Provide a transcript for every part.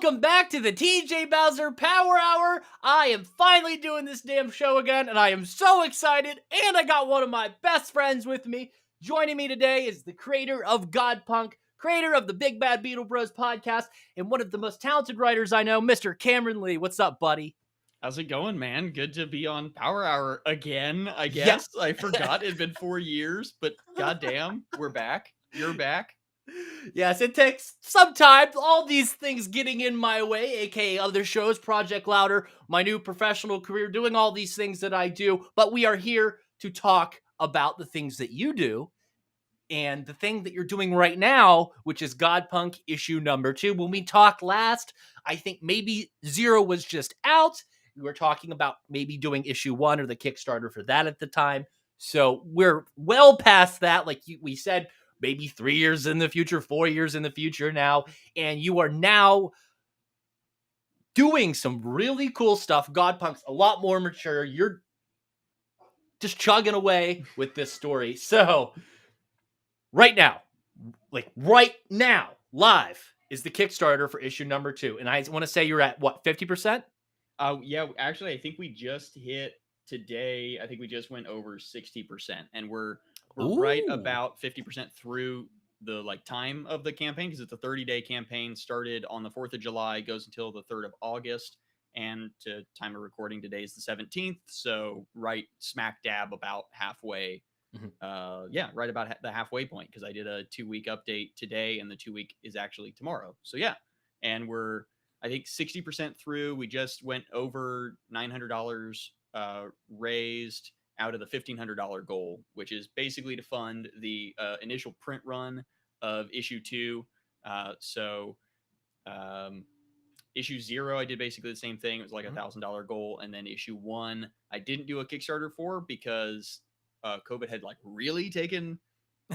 welcome back to the TJ Bowser Power Hour. I am finally doing this damn show again, and I am so excited. And I got one of my best friends with me. Joining me today is the creator of Godpunk, creator of the Big Bad Beetle Bros podcast, and one of the most talented writers I know, Mr. Cameron Lee. What's up, buddy? How's it going, man? Good to be on Power Hour again, I Yeah. guess. I forgot it'd been 4 years, but goddamn, we're back. You're back. Yes, it takes some time. All these things getting in my way, aka other shows, Project Louder, my new professional career, doing all these things that I do. But we are here to talk about the things that you do. And the thing that you're doing right now, which is Godpunk issue number 2. When we talked last, I think maybe Zero was just out. We were talking about maybe doing issue 1 or the Kickstarter for that at the time. So we're well past that. Like we said, maybe 3 years in the future, 4 years in the future now. And you are now doing some really cool stuff. Godpunk's a lot more mature. You're just chugging away with this story. So right now, live is the Kickstarter for issue number 2. And I want to say you're at what, 50%? Yeah, actually, I think we just hit today. I think we just went over 60%, and we're right Ooh. about 50% through the time of the campaign because it's a 30-day campaign. Started on the 4th of July, goes until the 3rd of August, and to time of recording today is the 17th. So right smack dab about halfway. Yeah, right about the halfway point because I did a 2-week update today, and the 2-week is actually tomorrow. So yeah, and we're I think 60% through. We just went over $900 raised out of the $1,500 goal, which is basically to fund the initial print run of issue 2. So issue 0, I did basically the same thing. It was like $1,000 goal, and then issue 1, I didn't do a Kickstarter for because COVID had really taken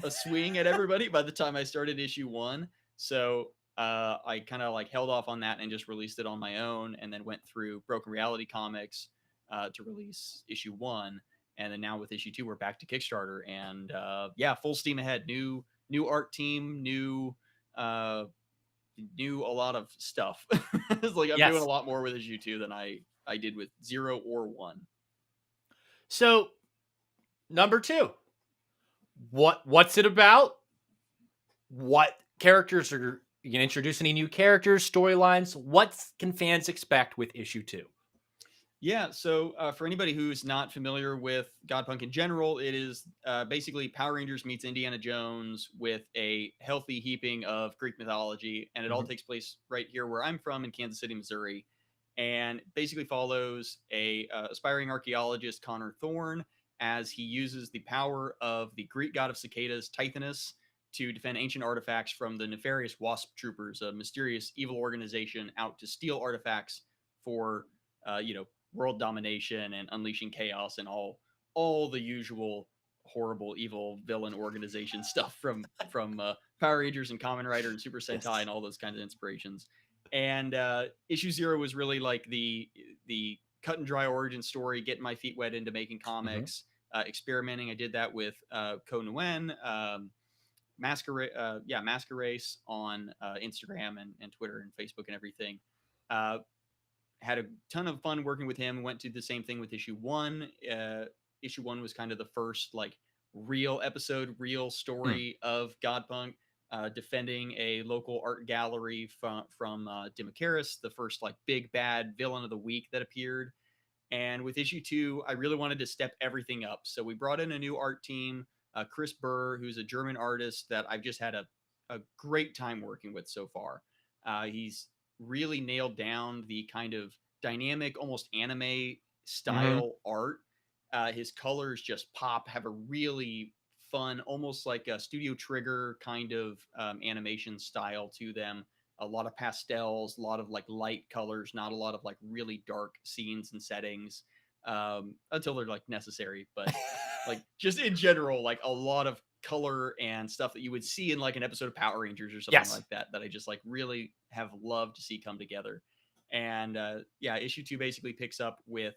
a swing at everybody by the time I started issue 1. So I kind of held off on that and just released it on my own, and then went through Broken Reality Comics to release issue 1, and then now with issue 2 we're back to Kickstarter, and yeah, full steam ahead. New art team, new a lot of stuff. It's I'm doing a lot more with issue 2 than I did with 0 or 1. So number 2, what's it about? What characters are you gonna introduce? Any new characters, storylines? What can fans expect with issue 2? Yeah, so for anybody who's not familiar with Godpunk in general, it is basically Power Rangers meets Indiana Jones with a healthy heaping of Greek mythology, and it all takes place right here where I'm from in Kansas City, Missouri, and basically follows a aspiring archaeologist, Connor Thorne, as he uses the power of the Greek god of cicadas, Tithonus, to defend ancient artifacts from the nefarious Wasp Troopers, a mysterious evil organization out to steal artifacts for, world domination and unleashing chaos and all the usual horrible evil villain organization stuff from Power Rangers and Kamen Rider and Super Sentai and all those kinds of inspirations. And issue 0 was really the cut and dry origin story, getting my feet wet into making comics, experimenting. I did that with Ko Nguyen, Masquerace on Instagram and Twitter and Facebook and everything. Had a ton of fun working with him. Went to the same thing with issue 1. Issue 1 was kind of the first real episode, real story of Godpunk, defending a local art gallery from Demacaris, the first big bad villain of the week that appeared. And with issue 2, I really wanted to step everything up. So we brought in a new art team, Chris Burr, who's a German artist that I've just had a great time working with so far. He's really nailed down the kind of dynamic, almost anime style art. His colors just pop, have a really fun, almost like a Studio Trigger kind of animation style to them. A lot of pastels, a lot of light colors, not a lot of really dark scenes and settings until they're necessary. But just in general, a lot of color and stuff that you would see in an episode of Power Rangers or something like that I just really have loved to see come together. And yeah, issue 2 basically picks up with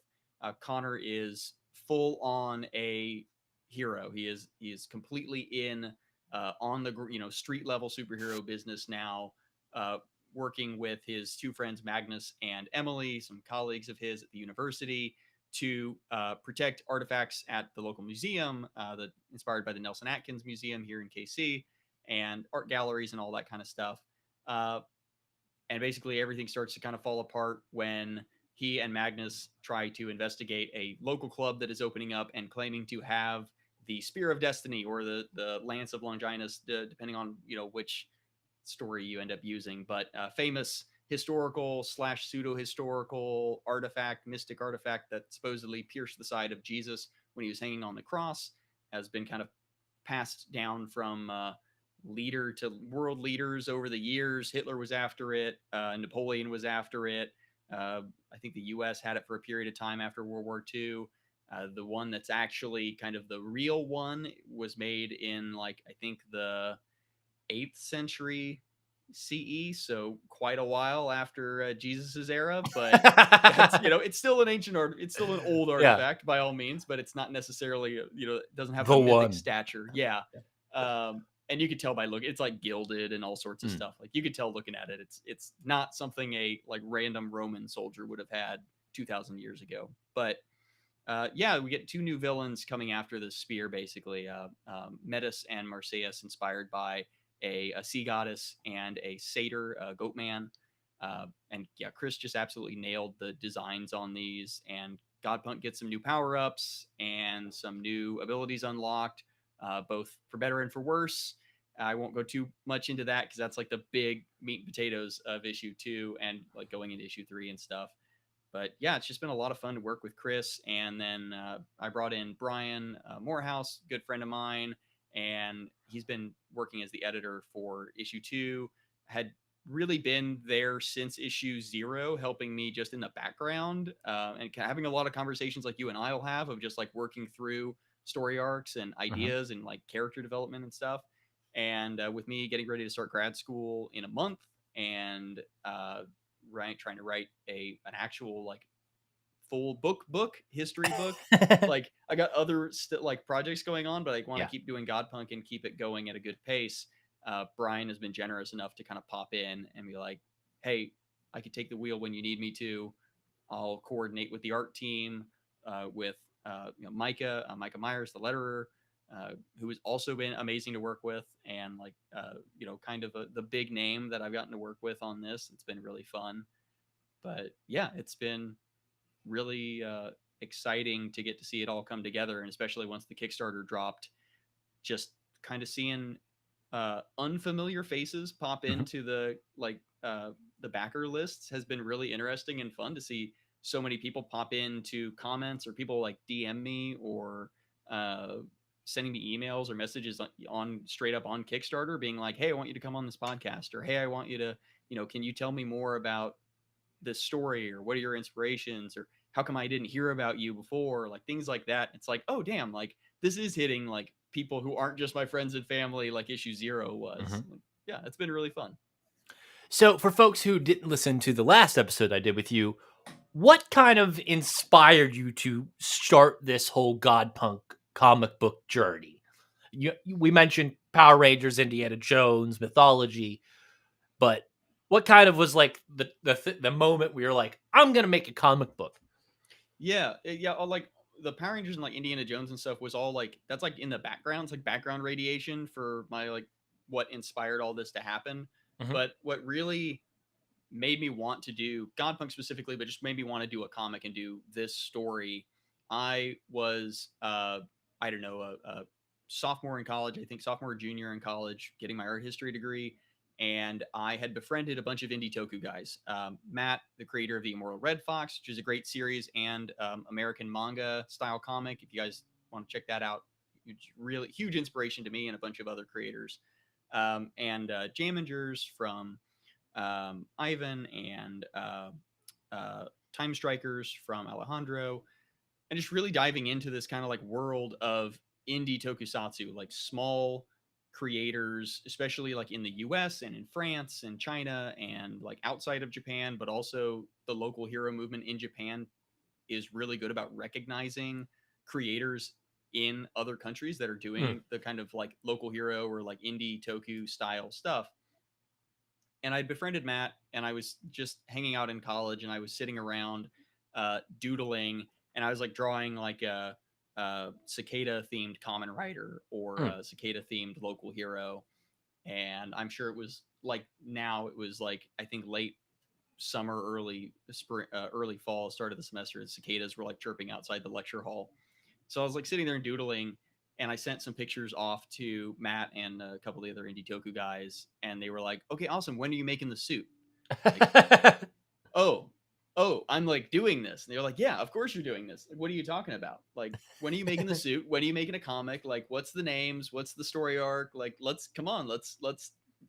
Connor is full on a hero. He is completely in on the street level superhero business now. working with his two friends, Magnus and Emily, some colleagues of his at the university, to protect artifacts at the local museum, that inspired by the Nelson Atkins Museum here in KC, and art galleries and all that kind of stuff. Uh, and basically, everything starts to kind of fall apart when he and Magnus try to investigate a local club that is opening up and claiming to have the Spear of Destiny or the Lance of Longinus, depending on which story you end up using. But famous historical slash pseudo historical artifact, mystic artifact that supposedly pierced the side of Jesus when he was hanging on the cross, has been kind of passed down from leader to world leaders over the years. Hitler was after it. Napoleon was after it. I think the U.S. had it for a period of time after World War II. The one that's actually kind of the real one was made in I think the 8th century CE, so quite a while after Jesus's era. But that's, it's still an ancient art. It's still an old artifact by all means, but it's not necessarily it doesn't have the mythic stature. Yeah. And you could tell by it's gilded and all sorts of stuff. You could tell looking at it. It's not something a random Roman soldier would have had 2,000 years ago. But yeah, we get two new villains coming after the spear, basically. Metis and Marsyas, inspired by a sea goddess and a satyr, goat man. And yeah, Chris just absolutely nailed the designs on these. And Godpunk gets some new power-ups and some new abilities unlocked, both for better and for worse. I won't go too much into that because that's the big meat and potatoes of issue 2 and going into issue 3 and stuff. But yeah, it's just been a lot of fun to work with Chris. And then I brought in Brian Morehouse, good friend of mine, and he's been working as the editor for issue 2. Had really been there since issue 0, helping me just in the background, and having a lot of conversations like you and I will have of just working through story arcs and ideas and character development and stuff. And with me getting ready to start grad school in a month, and trying to write an actual full book history book. I got other projects going on, but I want to keep doing Godpunk and keep it going at a good pace. Brian has been generous enough to kind of pop in and be like, hey, I could take the wheel when you need me to. I'll coordinate with the art team, with Micah Myers, the letterer, who has also been amazing to work with, and kind of the big name that I've gotten to work with on this. It's been really fun. But yeah, it's been really exciting to get to see it all come together, and especially once the Kickstarter dropped, just kind of seeing unfamiliar faces pop into the backer lists has been really interesting and fun to see. So many people pop into comments, or people DM me, or sending me emails or messages on straight up on Kickstarter being like, hey, I want you to come on this podcast, or hey, I want you to, can you tell me more about this story, or what are your inspirations, or how come I didn't hear about you before, things like that. It's oh damn, this is hitting people who aren't just my friends and family, issue 0 was. Yeah, it's been really fun. So for folks who didn't listen to the last episode I did with you, what kind of inspired you to start this whole Godpunk comic book journey? We mentioned Power Rangers, Indiana Jones, mythology, but what kind of was the moment where you're like, I'm gonna make a comic book? Yeah, the Power Rangers and Indiana Jones and stuff was all that's in the background. It's background radiation for my what inspired all this to happen. But what really made me want to do Godpunk specifically, but just made me want to do a comic and do this story. I was I don't know, a sophomore in college, I think sophomore or junior in college, getting my art history degree. And I had befriended a bunch of indie toku guys. Matt, the creator of The Immortal Red Fox, which is a great series and American manga style comic. If you guys want to check that out, really huge inspiration to me and a bunch of other creators. And Jamingers from Ivan, and Time Strikers from Alejandro, and just really diving into this kind of world of indie tokusatsu, small creators, especially in the US and in France and China and outside of Japan, but also the local hero movement in Japan is really good about recognizing creators in other countries that are doing the kind of local hero or indie toku style stuff. and I'd befriended Matt, and I was just hanging out in college, and I was sitting around doodling, and I was like drawing like a cicada themed common writer or Mm. a cicada themed local hero. And I'm sure it was like now it was like I think late summer, early spring, early fall, start of the semester. The cicadas were like chirping outside the lecture hall. So I was like sitting there and doodling, and I sent some pictures off to Matt and a couple of the other Indie Toku guys, and they were like, "Okay, awesome. When are you making the suit?" Like, oh, oh, I'm like doing this. And they're like, yeah, of course you're doing this. Like, what are you talking about? Like, when are you making the suit? When are you making a comic? Like, what's the names? What's the story arc? Like, let's come on, let's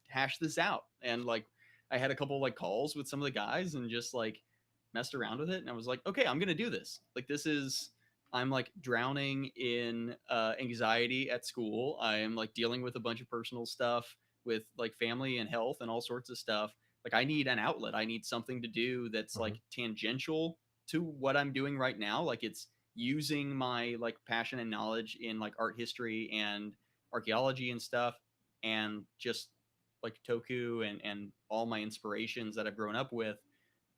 hash this out. And like, I had a couple like calls with some of the guys and just like messed around with it. And I was like, okay, I'm gonna do this. Like, this is. I'm like drowning in anxiety at school. I am like dealing with a bunch of personal stuff with like family and health and all sorts of stuff. Like, I need an outlet. I need something to do that's Mhm. like tangential to what I'm doing right now. Like, it's using my like passion and knowledge in like art history and archaeology and stuff, and just like Toku and all my inspirations that I've grown up with,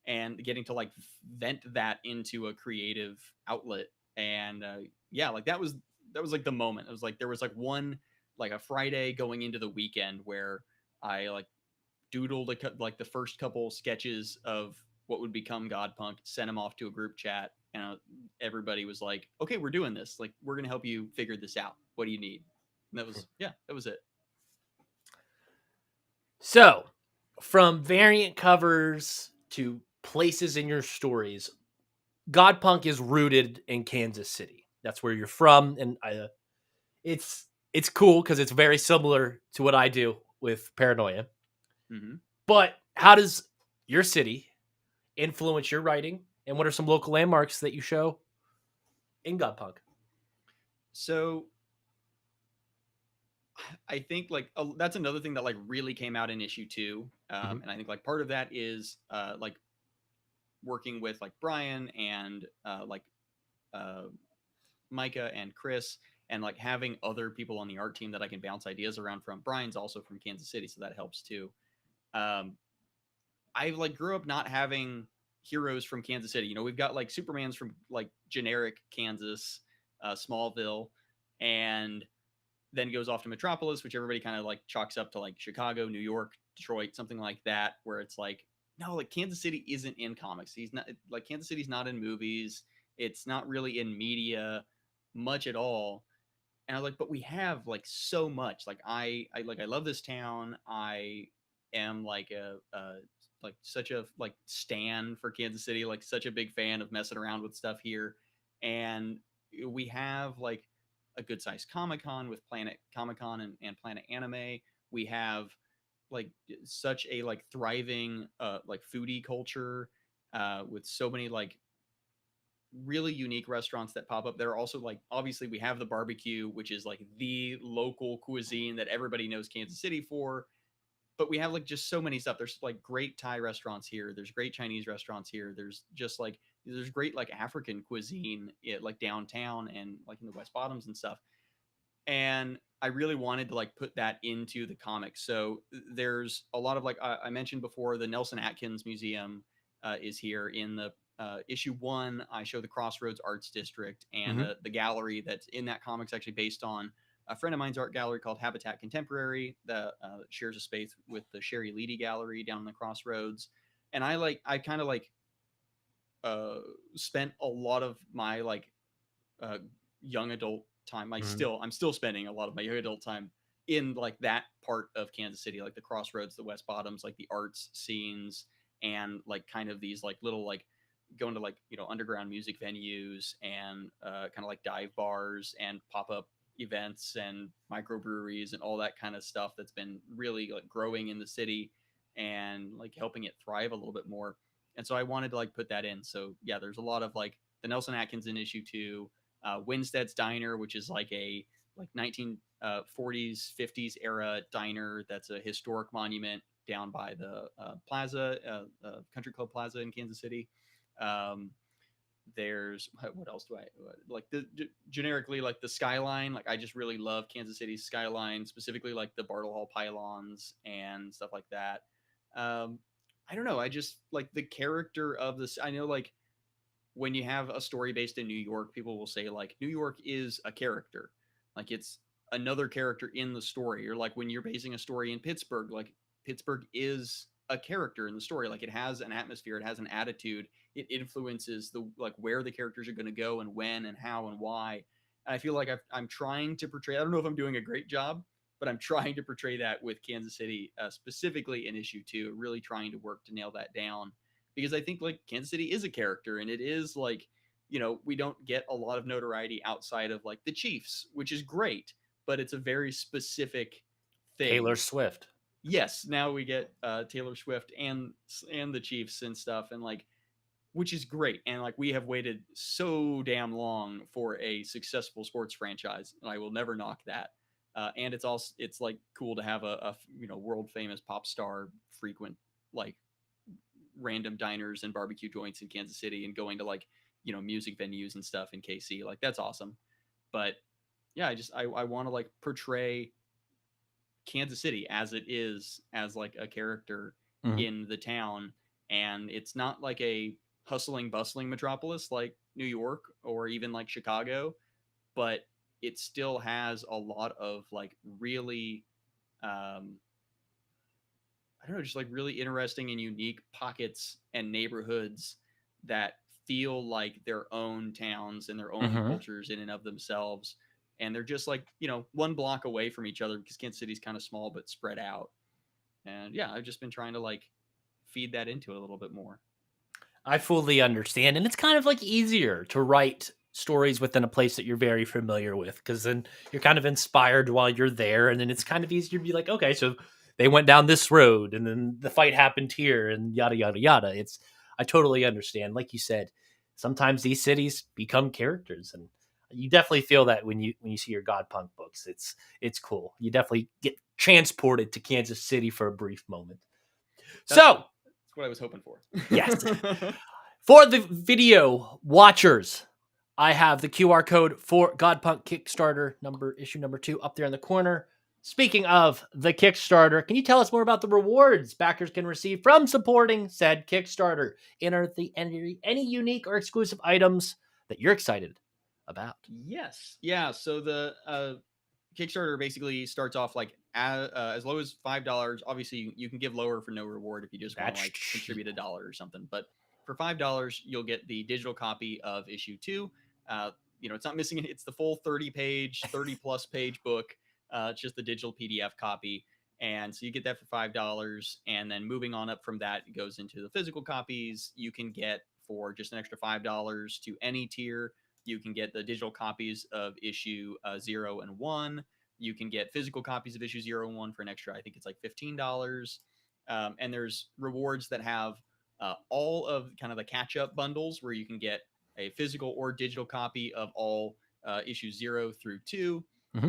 and getting to like vent that into a creative outlet. And yeah, like that was like the moment. It was like there was like one like a Friday going into the weekend where I like doodled like the first couple sketches of what would become Godpunk, sent them off to a group chat, and everybody was like, "Okay, we're doing this. Like, we're gonna help you figure this out. What do you need?" And that was yeah, that was it. So, from variant covers to places in your stories, Godpunk is rooted in Kansas City. That's where you're from, and it's cool because it's very similar to what I do with Paranoia. Hmm. But how does your city influence your writing, and what are some local landmarks that you show in Godpunk? So I think like that's another thing that like really came out in issue two, Mhm. and I think like part of that is like working with like Brian and like uh, Micah and Chris, and like having other people on the art team that I can bounce ideas around from. Brian's also from Kansas City, so that helps too. Um, I like grew up not having heroes from Kansas City. You know, we've got like Superman's from like generic Kansas, Smallville, and then goes off to Metropolis, which everybody kind of like chalks up to like Chicago, New York, Detroit, something like that, where it's like, no, like Kansas City isn't in comics. He's not like Kansas City's not in movies. It's not really in media much at all. And I was like, but we have like so much. Like I like I love this town. I am like a like such a like stan for Kansas City, like such a big fan of messing around with stuff here. And we have like a good sized Comic Con with Planet Comic Con and Planet Anime. We have like such a like thriving like foodie culture with so many like really unique restaurants that pop up. There are also like obviously we have the barbecue, which is like the local cuisine that everybody knows Kansas City for. But we have like just so many stuff. There's like great Thai restaurants here. There's great Chinese restaurants here. There's just like there's great like African cuisine like downtown and like in the West Bottoms and stuff. And I really wanted to like put that into the comics. So there's a lot of like I mentioned before, the Nelson Atkins Museum is here in the issue one. I show the Crossroads Arts District and Mhm. the gallery that's in that comic's actually based on a friend of mine's art gallery called Habitat Contemporary that shares a space with the Sherry Leedy Gallery down in the Crossroads. And I kind of like uh, spent a lot of my like uh, young adult time. Mhm. I'm still spending a lot of my young adult time in like that part of Kansas City, like the Crossroads, the West Bottoms, like the arts scenes, and like kind of these like little like going to like underground music venues and kind of like dive bars and pop up events and microbreweries and all that kind of stuff that's been really like growing in the city and like helping it thrive a little bit more. And so I wanted to like put that in. So yeah, there's a lot of like the Nelson Atkins in issue two, Winstead's Diner, which is like a like 1940s 50s era diner that's a historic monument down by the Plaza, Country Club Plaza in Kansas City. Um, there's what else do I like generically like the skyline. Like I just really love Kansas City's skyline, specifically like the Bartle Hall pylons and stuff like that. I don't know. I just like the character of this. I know like when you have a story based in New York, people will say like New York is a character, like it's another character in the story. Or like when you're basing a story in Pittsburgh, like Pittsburgh is a character in the story. Like it has an atmosphere, it has an attitude, it influences the like where the characters are going to go and when and how and why. And I feel like I'm trying to portray. I don't know if I'm doing a great job, but I'm trying to portray that with Kansas City, specifically in issue 2. Really trying to work to nail that down because I think like Kansas City is a character and it is like, we don't get a lot of notoriety outside of like the Chiefs, which is great, but it's a very specific Taylor thing. Swift. Yes, now we get Taylor Swift and the Chiefs and stuff, and like, which is great. And like, we have waited so damn long for a successful sports franchise, and I will never knock that. And it's like cool to have a world famous pop star frequent like random diners and barbecue joints in Kansas City and going to like music venues and stuff in KC. Like that's awesome. But yeah, I want to like portray Kansas City as it is, as like a character in the town, and it's not like a hustling bustling metropolis like New York or even like Chicago, but it still has a lot of like really I don't know, just like really interesting and unique pockets and neighborhoods that feel like their own towns and their own cultures in and of themselves. And they're just like, one block away from each other because Kansas City's kind of small but spread out. And yeah, I've just been trying to like feed that into it a little bit more. I fully understand. And it's kind of like easier to write stories within a place that you're very familiar with because then you're kind of inspired while you're there. And then it's kind of easier to be like, okay, so they went down this road and then the fight happened here and yada, yada, yada. I totally understand. Like you said, sometimes these cities become characters and you definitely feel that when you see your Godpunk books. It's cool. You definitely get transported to Kansas City for a brief moment. That's what I was hoping for. Yes. For the video watchers, I have the QR code for Godpunk Kickstarter issue number 2 up there in the corner. Speaking of the Kickstarter, can you tell us more about the rewards backers can receive from supporting said Kickstarter? Enter any unique or exclusive items that you're excited about. Yes. Yeah. So the Kickstarter basically starts off like as low as $5. Obviously, you can give lower for no reward if you just want to like contribute $1 or something. But for $5, you'll get the digital copy of issue 2. It's not missing it. It's the full 30 plus page book. It's just the digital PDF copy. And so you get that for $5. And then moving on up from that, it goes into the physical copies. You can get for just an extra $5 to any tier. You can get the digital copies of issue 0 and 1. You can get physical copies of issue 0 and 1 for an extra, I think it's like $15. And there's rewards that have all of kind of the catch-up bundles where you can get a physical or digital copy of all issues 0 through 2.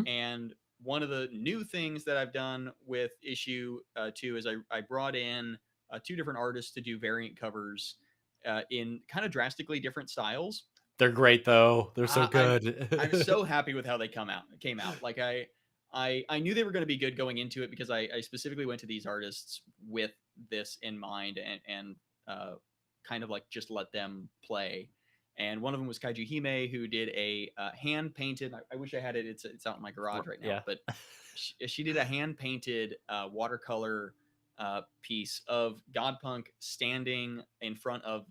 And one of the new things that I've done with issue 2 is I brought in 2 different artists to do variant covers in kind of drastically different styles. They're great though. They're so good. I'm so happy with how they came out. Like I knew they were going to be good going into it because I specifically went to these artists with this in mind and kind of like just let them play. And one of them was Kaiju Hime, who did a hand painted. I wish I had it. It's out in my garage right now. Yeah. But she did a hand painted watercolor piece of Godpunk standing in front of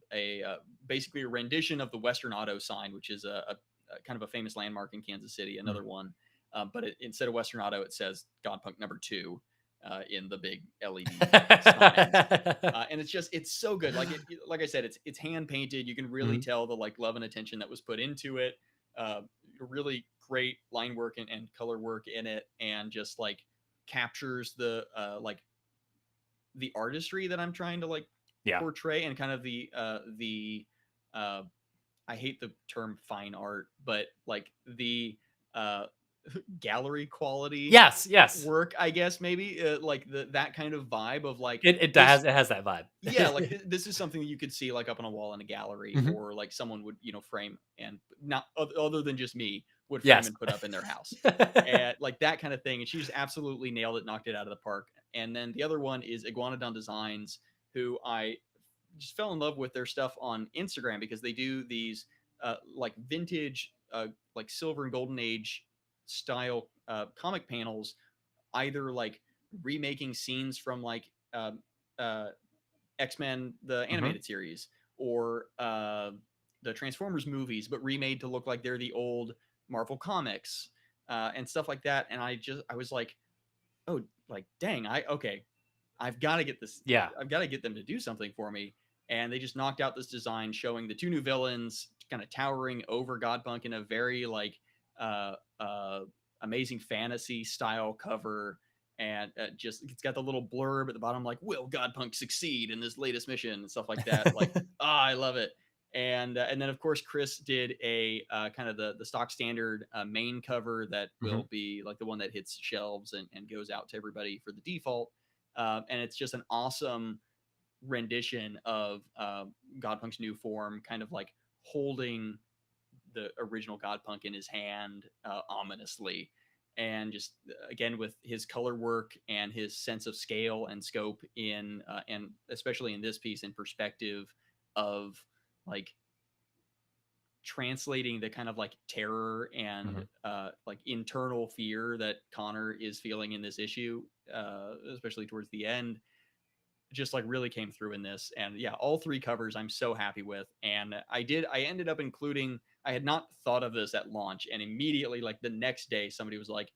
basically a rendition of the Western Auto sign, which is a kind of a famous landmark in Kansas City. Another one, but instead of Western Auto, it says Godpunk number 2 in the big LED sign. And it's so good. Like I said, it's hand painted. You can really tell the like love and attention that was put into it. Really great line work and color work in it, and just like captures the like the artistry that I'm trying to like portray, and kind of the I hate the term fine art, but like the gallery quality yes work, I guess, maybe like that kind of vibe of like it has that vibe. Yeah, like this is something that you could see like up on a wall in a gallery, or like someone would frame, and not other than just me would frame and put up in their house. And like that kind of thing. And she just absolutely nailed it, knocked it out of the park. And then the other one is Iguanodon Designs, who I just fell in love with their stuff on Instagram because they do these like vintage, like silver and golden age style comic panels, either like remaking scenes from like uh, X-Men the Mm-hmm. animated series or the Transformers movies, but remade to look like they're the old Marvel comics and stuff like that. And I was like, oh, like dang, I've got to get this. Yeah. I've got to get them to do something for me. And they just knocked out this design showing the two new villains kind of towering over Godpunk in a very like uh, uh, amazing fantasy style cover. And just it's got the little blurb at the bottom like, "Will Godpunk succeed in this latest mission?" and stuff like that. Like, I love it. And then of course Chris did a kind of the stock standard main cover that Mm-hmm. will be like the one that hits shelves and goes out to everybody for the default. And it's just an awesome rendition of Godpunk's new form, kind of like holding the original Godpunk in his hand ominously. And just again with his color work and his sense of scale and scope in and especially in this piece in perspective of like translating the kind of like terror and like internal fear that Connor is feeling in this issue, especially towards the end, just like really came through in this. And yeah, all three covers I'm so happy with. And I ended up including, I had not thought of this at launch, and immediately like the next day somebody was like,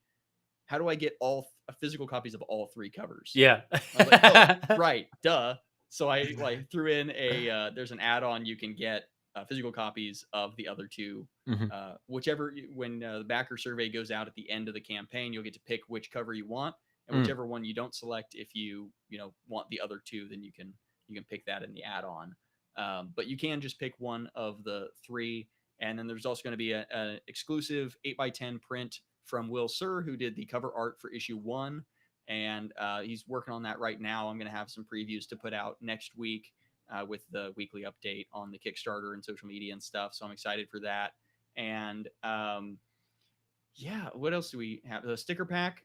how do I get all physical copies of all three covers? Yeah. I was like, oh, right, duh. So I like threw in a there's an add-on you can get physical copies of the other two. Mhm. Whichever when the backer survey goes out at the end of the campaign, you'll get to pick which cover you want, and Mm. whichever one you don't select, if you want the other two, then you can pick that in the add-on. But you can just pick one of the three, and then there's also going to be an exclusive 8x10 print from Will Sir, who did the cover art for issue 1, and he's working on that right now. I'm going to have some previews to put out next week with the weekly update on the Kickstarter and social media and stuff. So I'm excited for that. And yeah, what else do we have? The sticker pack,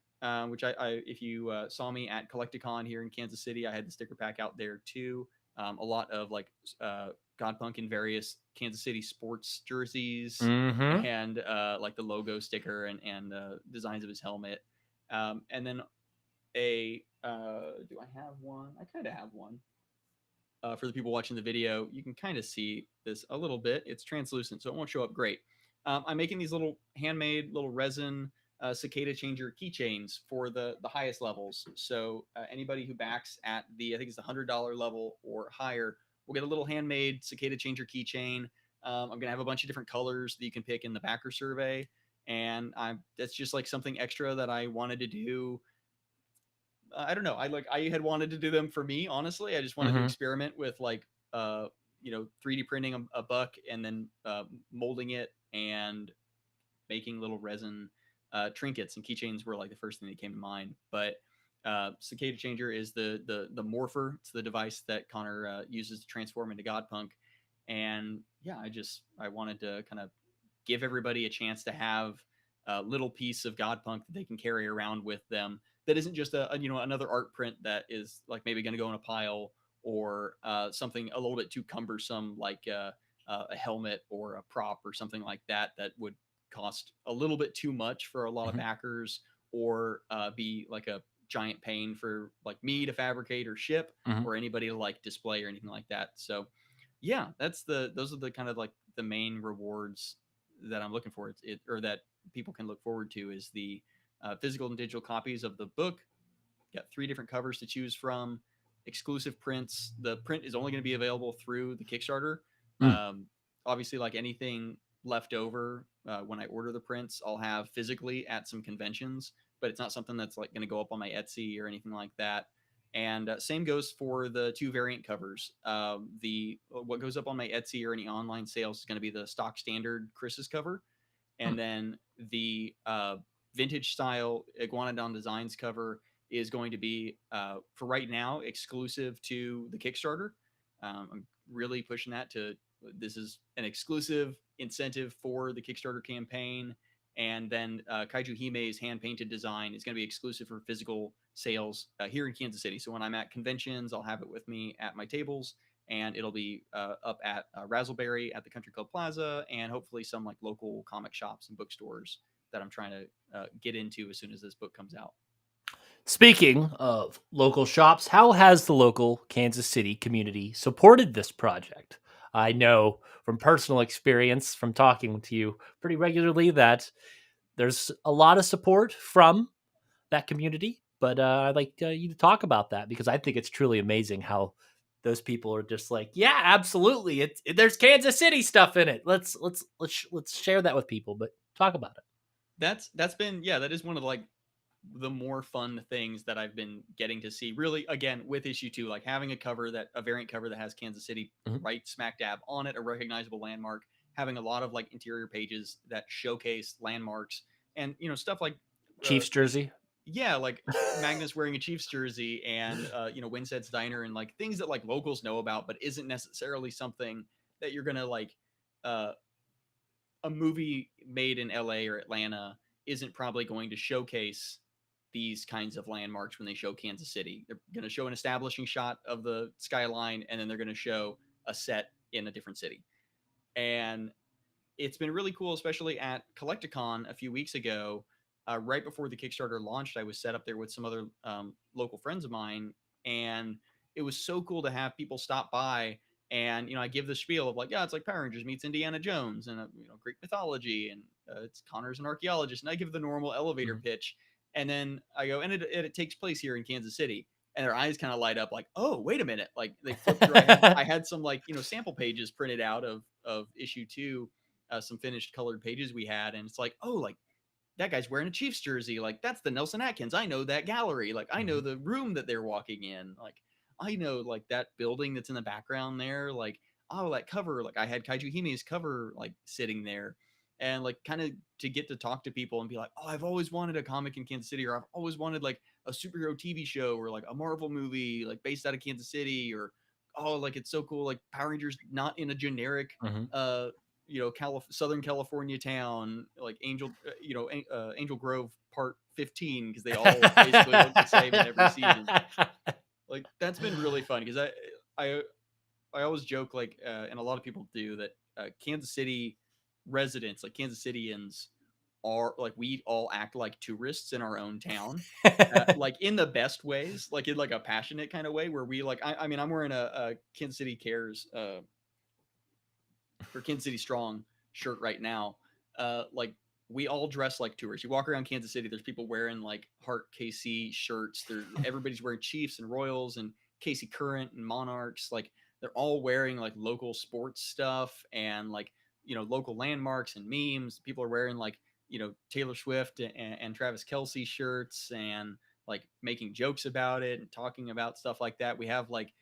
which I if you saw me at Collecticon here in Kansas City, I had the sticker pack out there too. A lot of like Godpunk in various Kansas City sports jerseys Mm-hmm. and like the logo sticker and designs of his helmet. And then do I have one? I kind of have one. For the people watching the video, you can kind of see this a little bit. It's translucent, so it won't show up great. I'm making these little handmade little resin cicada changer keychains for the highest levels. So anybody who backs at the I think it's the $100 level or higher will get a little handmade cicada changer keychain. I'm gonna have a bunch of different colors that you can pick in the backer survey, and that's just like something extra that I wanted to do. I don't know. I had wanted to do them for me, honestly. I just wanted to Mm-hmm. experiment with like 3D printing a buck and then molding it and making little resin trinkets, and keychains were like the first thing that came to mind. But Cicada Changer is the morpher. It's the device that Connor uses to transform into Godpunk. And yeah, I wanted to kind of give everybody a chance to have a little piece of Godpunk that they can carry around with them. That isn't just a another art print that is like maybe going to go in a pile, or something a little bit too cumbersome like a helmet or a prop or something like that that would cost a little bit too much for a lot of Mm-hmm. backers, or be like a giant pain for like me to fabricate or ship, Mm-hmm. or anybody to like display or anything like that. So yeah, those are the kind of like the main rewards that I'm looking for. Or that people can look forward to is the physical and digital copies of the book. Got 3 different covers to choose from, exclusive prints. The print is only going to be available through the Kickstarter. Mm. Obviously, like anything left over when I order the prints, I'll have physically at some conventions, but it's not something that's like going to go up on my Etsy or anything like that. And same goes for the 2 variant covers. The what goes up on my Etsy or any online sales is going to be the stock standard Chris's cover, Hmm. and then the vintage style Iguanodon Designs cover is going to be for right now exclusive to the Kickstarter. I'm really pushing that to this is an exclusive incentive for the Kickstarter campaign, And then Kaiju Hime's hand painted design is going to be exclusive for physical sales here in Kansas City. So when I'm at conventions, I'll have it with me at my tables, and it'll be up at Razzleberry at the Country Club Plaza, and hopefully some like local comic shops and bookstores that I'm trying to get into as soon as this book comes out. Speaking of local shops, how has the local Kansas City community supported this project? I know from personal experience, from talking to you pretty regularly, that there's a lot of support from that community. But I'd like you to talk about that, because I think it's truly amazing how those people are just like, yeah, absolutely. There's Kansas City stuff in it. Let's share that with people. But talk about it. That's been, yeah, that is one of the more fun things that I've been getting to see. Really, again, with issue 2, like having a variant cover that has Kansas City Mhm. right smack dab on it, a recognizable landmark, having a lot of like interior pages that showcase landmarks, and stuff like Chiefs just jersey. yeah, like Magnus wearing a Chiefs jersey, and Winstead's Diner, and like things that like locals know about, but isn't necessarily something that you're gonna like. Uh, a movie made in LA or Atlanta isn't probably going to showcase these kinds of landmarks when they show Kansas City. They're going to show an establishing shot of the skyline, and then they're going to show a set in a different city. And it's been really cool, especially at Collecticon a few weeks ago. Right before the Kickstarter launched, I was set up there with some other local friends of mine, and it was so cool to have people stop by. And I give the spiel of like, yeah, it's like Power Rangers meets Indiana Jones, and Greek mythology, and it's Connor's an archaeologist, and I give the normal elevator Mhm. pitch, and then I go, and it takes place here in Kansas City, and their eyes kind of light up, like, oh, wait a minute, like they flipped through. I had some like sample pages printed out of issue 2, some finished colored pages we had, and it's like, oh, like that guy's wearing a Chiefs jersey, like that's the Nelson Atkins, I know that gallery, like I know Mhm. the room that they're walking in, like I know like that building that's in the background there, like oh, that cover, like I had Kaiju Hime's cover like sitting there, and like kind of to get to talk to people and be like, oh, I've always wanted a comic in Kansas City, or I've always wanted like a superhero TV show, or like a Marvel movie like based out of Kansas City, or oh, like it's so cool, like Power Rangers not in a generic Mhm. uh Southern California town, like Angel Grove Part 15, because they all basically look the same in every season. Like that's been really fun, because I I always joke, like, and a lot of people do, that Kansas City residents, like Kansas Cityans, are like, we all act like tourists in our own town, like in the best ways, like in like a passionate kind of way, where we like, I mean, I'm wearing a Kansas City Cares or Kansas City Strong shirt right now. Like we all dress like tourists. You walk around Kansas City, there's people wearing like Heart KC shirts. Everybody's wearing Chiefs and Royals and KC Current and Monarchs. Like they're all wearing like local sports stuff, and like local landmarks and memes. People are wearing like Taylor Swift and Travis Kelsey shirts, and like making jokes about it and talking about stuff like that. We have like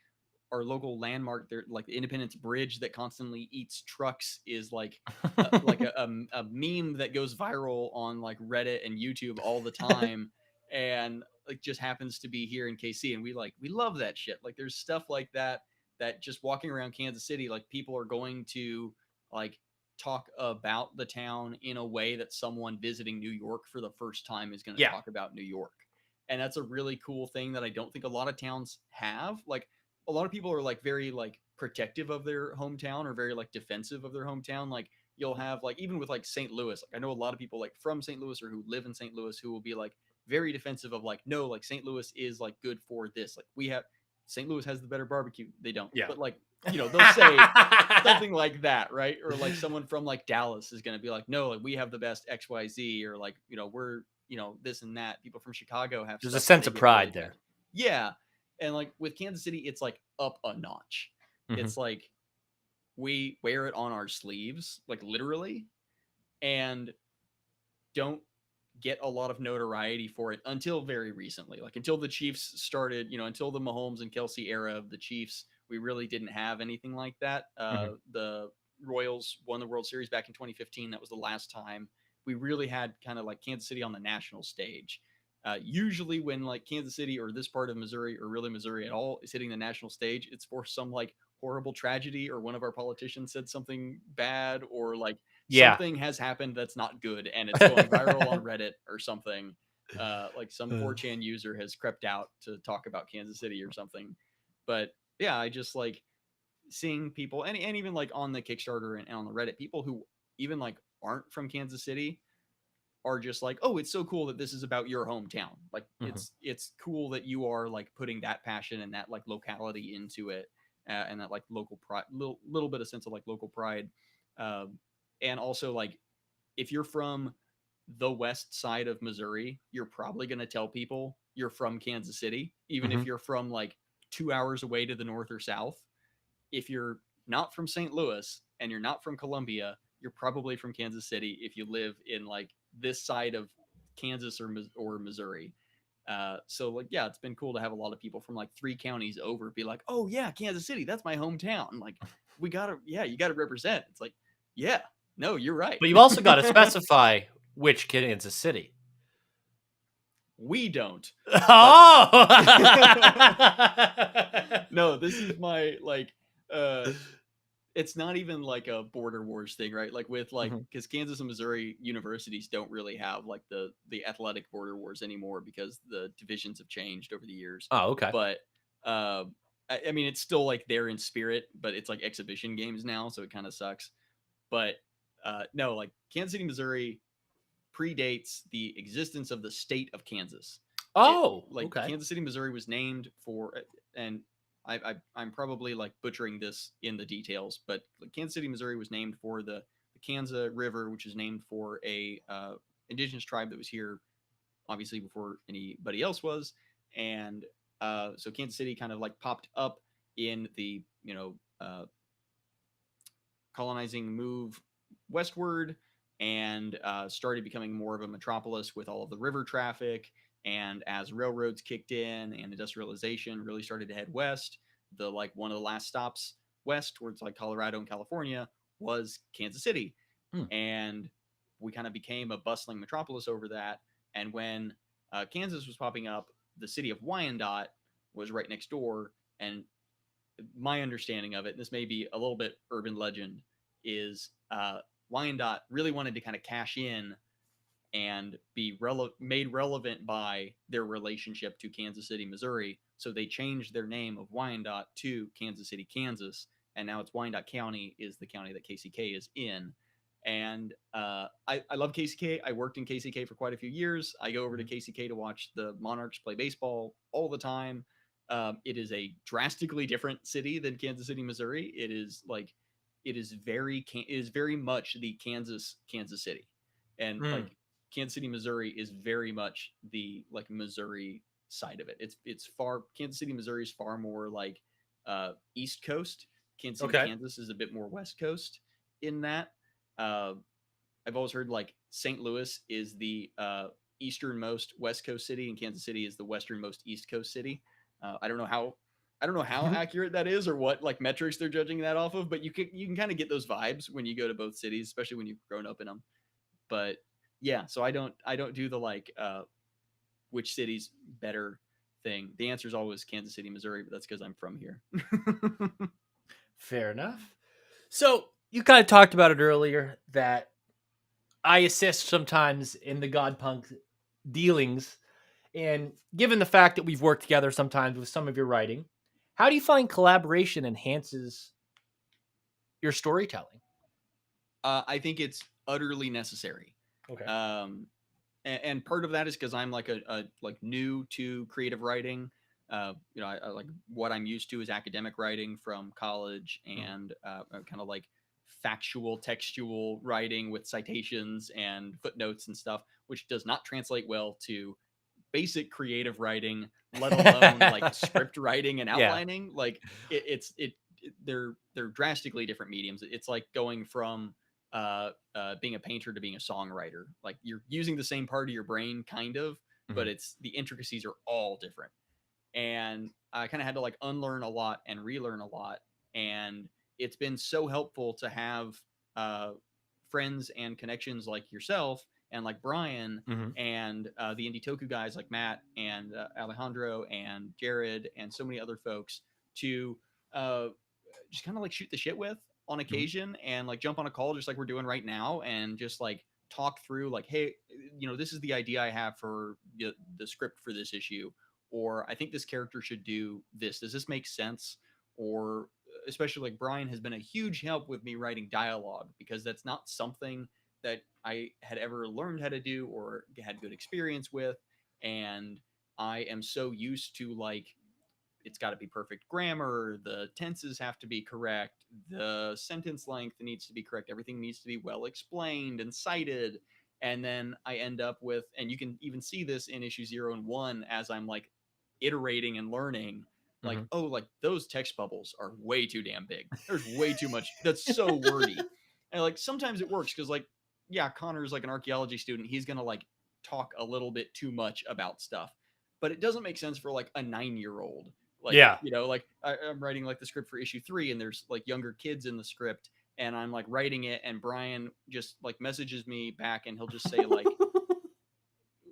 our local landmark there, like the Independence Bridge that constantly eats trucks, is like a meme that goes viral on like Reddit and YouTube all the time, and like just happens to be here in KC, and we love that shit. Like there's stuff like that, that just walking around Kansas City, like people are going to like talk about the town in a way that someone visiting New York for the first time is going to Yeah. talk about New York. And that's a really cool thing that I don't think a lot of towns have. Like a lot of people are like very like protective of their hometown, or very like defensive of their hometown. Like you'll have like, even with like St. Louis, like I know a lot of people like from St. Louis or who live in St. Louis, who will be like very defensive of like, no, like St. Louis is like good for this. Like we have St. Louis has the better barbecue. They don't. Yeah. But like, they'll say something like that, right? Or like someone from like Dallas is going to be like, no, like we have the best XYZ, or like, we're, this and that. People from Chicago have There's a stuff that sense they of get really pride defensive. there. Yeah. And like with Kansas City, it's like up a notch. Mhm. It's like we wear it on our sleeves, like literally, and don't get a lot of notoriety for it until very recently. Like until the Chiefs started, until the Mahomes and Kelsey era of the Chiefs, we really didn't have anything like that. Mhm. The Royals won the World Series back in 2015. That was the last time we really had kind of like Kansas City on the national stage. Usually, when like Kansas City or this part of Missouri, or really Missouri at all, is hitting the national stage, it's for some like horrible tragedy, or one of our politicians said something bad, or like Yeah. something has happened that's not good, and it's going viral on Reddit or something. Like some 4chan user has crept out to talk about Kansas City or something. But yeah, I just like seeing people, and even like on the Kickstarter and on the Reddit, people who even like aren't from Kansas City are just like, oh, it's so cool that this is about your hometown. Like it's cool that you are like putting that passion and that like locality into it, and that like local pride, little bit of sense of like local pride, and also like if you're from the west side of Missouri, you're probably going to tell people you're from Kansas City, even if you're from like 2 hours away to the north or south. If you're not from St. Louis and you're not from Columbia, you're probably from Kansas City if you live in like this side of Kansas or Missouri. So like, yeah, it's been cool to have a lot of people from like 3 counties over be like, oh yeah, Kansas City, that's my hometown. Like you gotta represent. It's like, yeah, no, you're right. But you've also got to specify which Kansas City. We don't. Oh! No, this is my like it's not even like a border wars thing, right? Like with like because Kansas and Missouri universities don't really have like the athletic border wars anymore because the divisions have changed over the years. Oh, okay. But I mean it's still like there in spirit, but it's like exhibition games now, so it kind of sucks. But no, like Kansas City, Missouri predates the existence of the state of Kansas. Oh, okay. Kansas City, Missouri was named for, and I'm probably like butchering this in the details, but Kansas City, Missouri was named for the Kansas River, which is named for a indigenous tribe that was here, obviously before anybody else was, and so Kansas City kind of like popped up in the colonizing move westward and started becoming more of a metropolis with all of the river traffic. And as railroads kicked in and industrialization really started to head west, one of the last stops west towards like Colorado and California was Kansas City. And we kind of became a bustling metropolis over that. And when Kansas was popping up, the city of Wyandotte was right next door. And my understanding of it, and this may be a little bit urban legend, is Wyandotte really wanted to kind of cash in and be made relevant by their relationship to Kansas City, Missouri. So they changed their name of Wyandotte to Kansas City, Kansas. And now it's Wyandotte County is the county that KCK is in. And I love KCK. I worked in KCK for quite a few years. I go over to KCK to watch the Monarchs play baseball all the time. It is a drastically different city than Kansas City, Missouri. It is very much the Kansas City, and like Kansas City, Missouri is very much the like Missouri side of it. Kansas City, Missouri is far more like East Coast. Kansas City, Kansas is a bit more West Coast in that. I've always heard like St. Louis is the easternmost West Coast city, and Kansas City is the westernmost East Coast city. I don't know how accurate that is or what like metrics they're judging that off of, but you can kind of get those vibes when you go to both cities, especially when you've grown up in them. But yeah, so I don't do the like which city's better thing. The answer is always Kansas City, Missouri, but that's because I'm from here. Fair enough. So you kind of talked about it earlier that I assist sometimes in the Godpunk dealings. And given the fact that we've worked together sometimes with some of your writing, how do you find collaboration enhances your storytelling? I think it's utterly necessary. Okay. And part of that is because I'm like a new to creative writing. I like what I'm used to is academic writing from college and kind of like factual textual writing with citations and footnotes and stuff, which does not translate well to basic creative writing, let alone like script writing and outlining. Yeah. Like they're drastically different mediums. It's like going from being a painter to being a songwriter. Like you're using the same part of your brain kind of, but it's the intricacies are all different. And I kind of had to like unlearn a lot and relearn a lot. And it's been so helpful to have friends and connections like yourself and like Brian and the Indie Toku guys like Matt and Alejandro and Jared and so many other folks to just kind of like shoot the shit with on occasion and like jump on a call just like we're doing right now and just like talk through like, hey, this is the idea I have for the script for this issue, or I think this character should do this. Does this make sense? Or especially like Brian has been a huge help with me writing dialogue because that's not something that I had ever learned how to do or had good experience with. And I am so used to like, it's got to be perfect grammar, the tenses have to be correct, the sentence length needs to be correct, everything needs to be well explained and cited. And then I end up with, and you can even see this in issue 0 and 1 as I'm like iterating and learning, like, oh, like those text bubbles are way too damn big. There's way too much. That's so wordy. And like sometimes it works because like, yeah, Connor's like an archaeology student. He's gonna like talk a little bit too much about stuff, but it doesn't make sense for like a 9-year-old. Like, Yeah. like I'm writing like the script for issue 3 and there's like younger kids in the script and I'm like writing it and Brian just like messages me back and he'll just say like,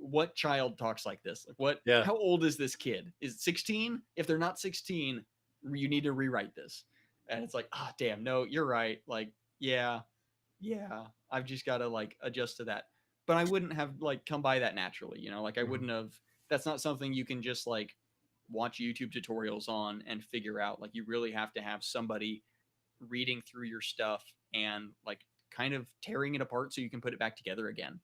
what child talks like this? Like what, Yeah. how old is this kid? Is it 16? If they're not 16, you need to rewrite this. And it's like, ah, damn, no, you're right. Like, yeah, I've just got to like adjust to that. But I wouldn't have like come by that naturally, like I wouldn't have, that's not something you can just like watch YouTube tutorials on and figure out. Like you really have to have somebody reading through your stuff and like kind of tearing it apart so you can put it back together again.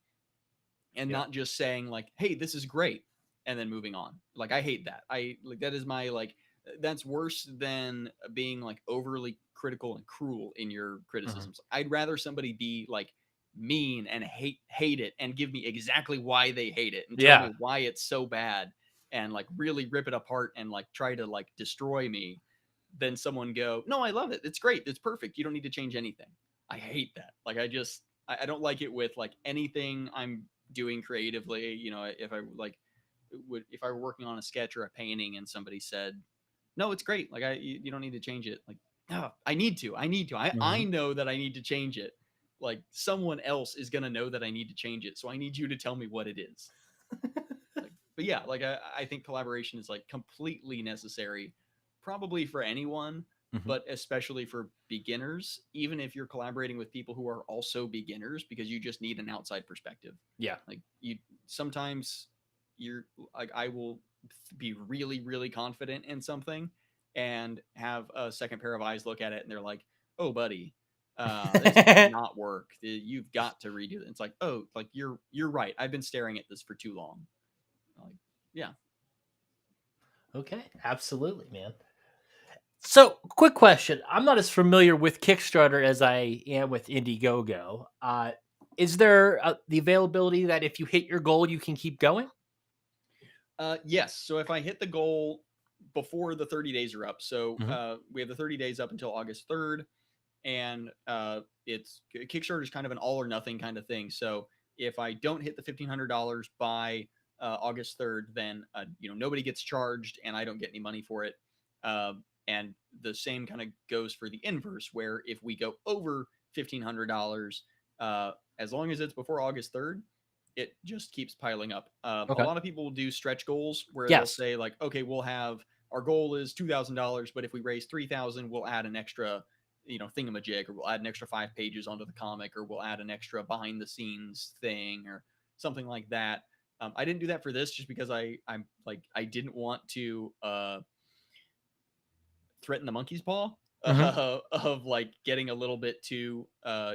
And not just saying like, hey, this is great, and then moving on. Like I hate that. I like that is my like that's worse than being like overly critical and cruel in your criticisms. I'd rather somebody be like mean and hate it and give me exactly why they hate it and tell me why it's so bad and like really rip it apart and like try to like destroy me than someone go, no, I love it. It's great. It's perfect. You don't need to change anything. I hate that. Like I don't like it with like anything I'm doing creatively. If I like if I were working on a sketch or a painting and somebody said, no, it's great, like you don't need to change it, like, no, I need to I know that I need to change it. Like someone else is gonna know that I need to change it, so I need you to tell me what it is. Like, but yeah, like I think collaboration is like completely necessary, probably for anyone, but especially for beginners, even if you're collaborating with people who are also beginners, because you just need an outside perspective. Yeah. Like sometimes you're like, I will be really, really confident in something and have a second pair of eyes look at it and they're like, oh, buddy, this does not work. You've got to redo it. It's like, oh, like you're right. I've been staring at this for too long. Like, yeah. Okay. Absolutely, man. So, quick question. I'm not as familiar with Kickstarter as I am with Indiegogo. Is there the availability that if you hit your goal, you can keep going? Yes. So if I hit the goal before the 30 days are up, so we have the 30 days up until August 3rd, and it's Kickstarter is kind of an all or nothing kind of thing. So if I don't hit the $1,500 by August 3rd, then nobody gets charged and I don't get any money for it. And the same kind of goes for the inverse, where if we go over $1,500, as long as it's before August 3rd, it just keeps piling up. A lot of people will do stretch goals where they'll say like, okay, we'll have, our goal is $2,000, but if we raise 3,000, we'll add an extra, thingamajig, or we'll add an extra 5 pages onto the comic, or we'll add an extra behind the scenes thing or something like that. I didn't do that for this just because I didn't want to threaten the monkey's paw of like getting a little bit too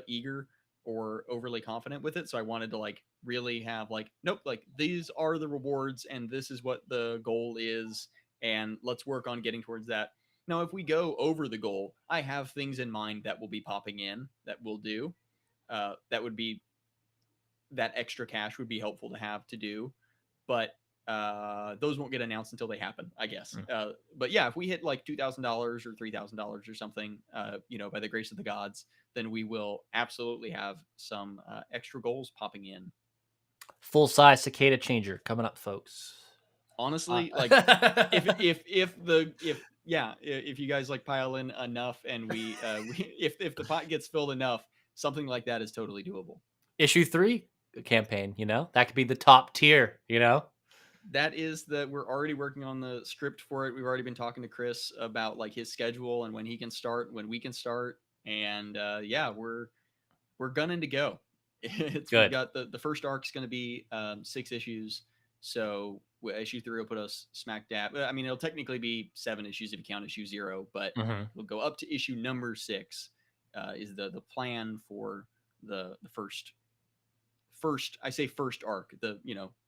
eager or overly confident with it. So I wanted to like really have like, nope, like these are the rewards and this is what the goal is, and let's work on getting towards that. Now, if we go over the goal, I have things in mind that will be popping in that we'll do. That would be, that extra cash would be helpful to have to do, but those won't get announced until they happen, I guess. But yeah, if we hit like $2,000 or $3,000 or something, by the grace of the gods, then we will absolutely have some extra goals popping in. Full size cicada changer coming up, folks. Honestly, like if you guys like pile in enough and we if the pot gets filled enough, something like that is totally doable. Issue 3 campaign, that could be the top tier, That is we're already working on the script for it. We've already been talking to Chris about like his schedule and when he can start, when we can start, and yeah, we're gunning to go. We've Good. got the first arc's going to be 6 issues, so issue 3 will put us smack dab. I mean, it'll technically be 7 issues if you count issue 0, but Hmm. we'll go up to issue number 6. Is the plan for the first, I say first arc, the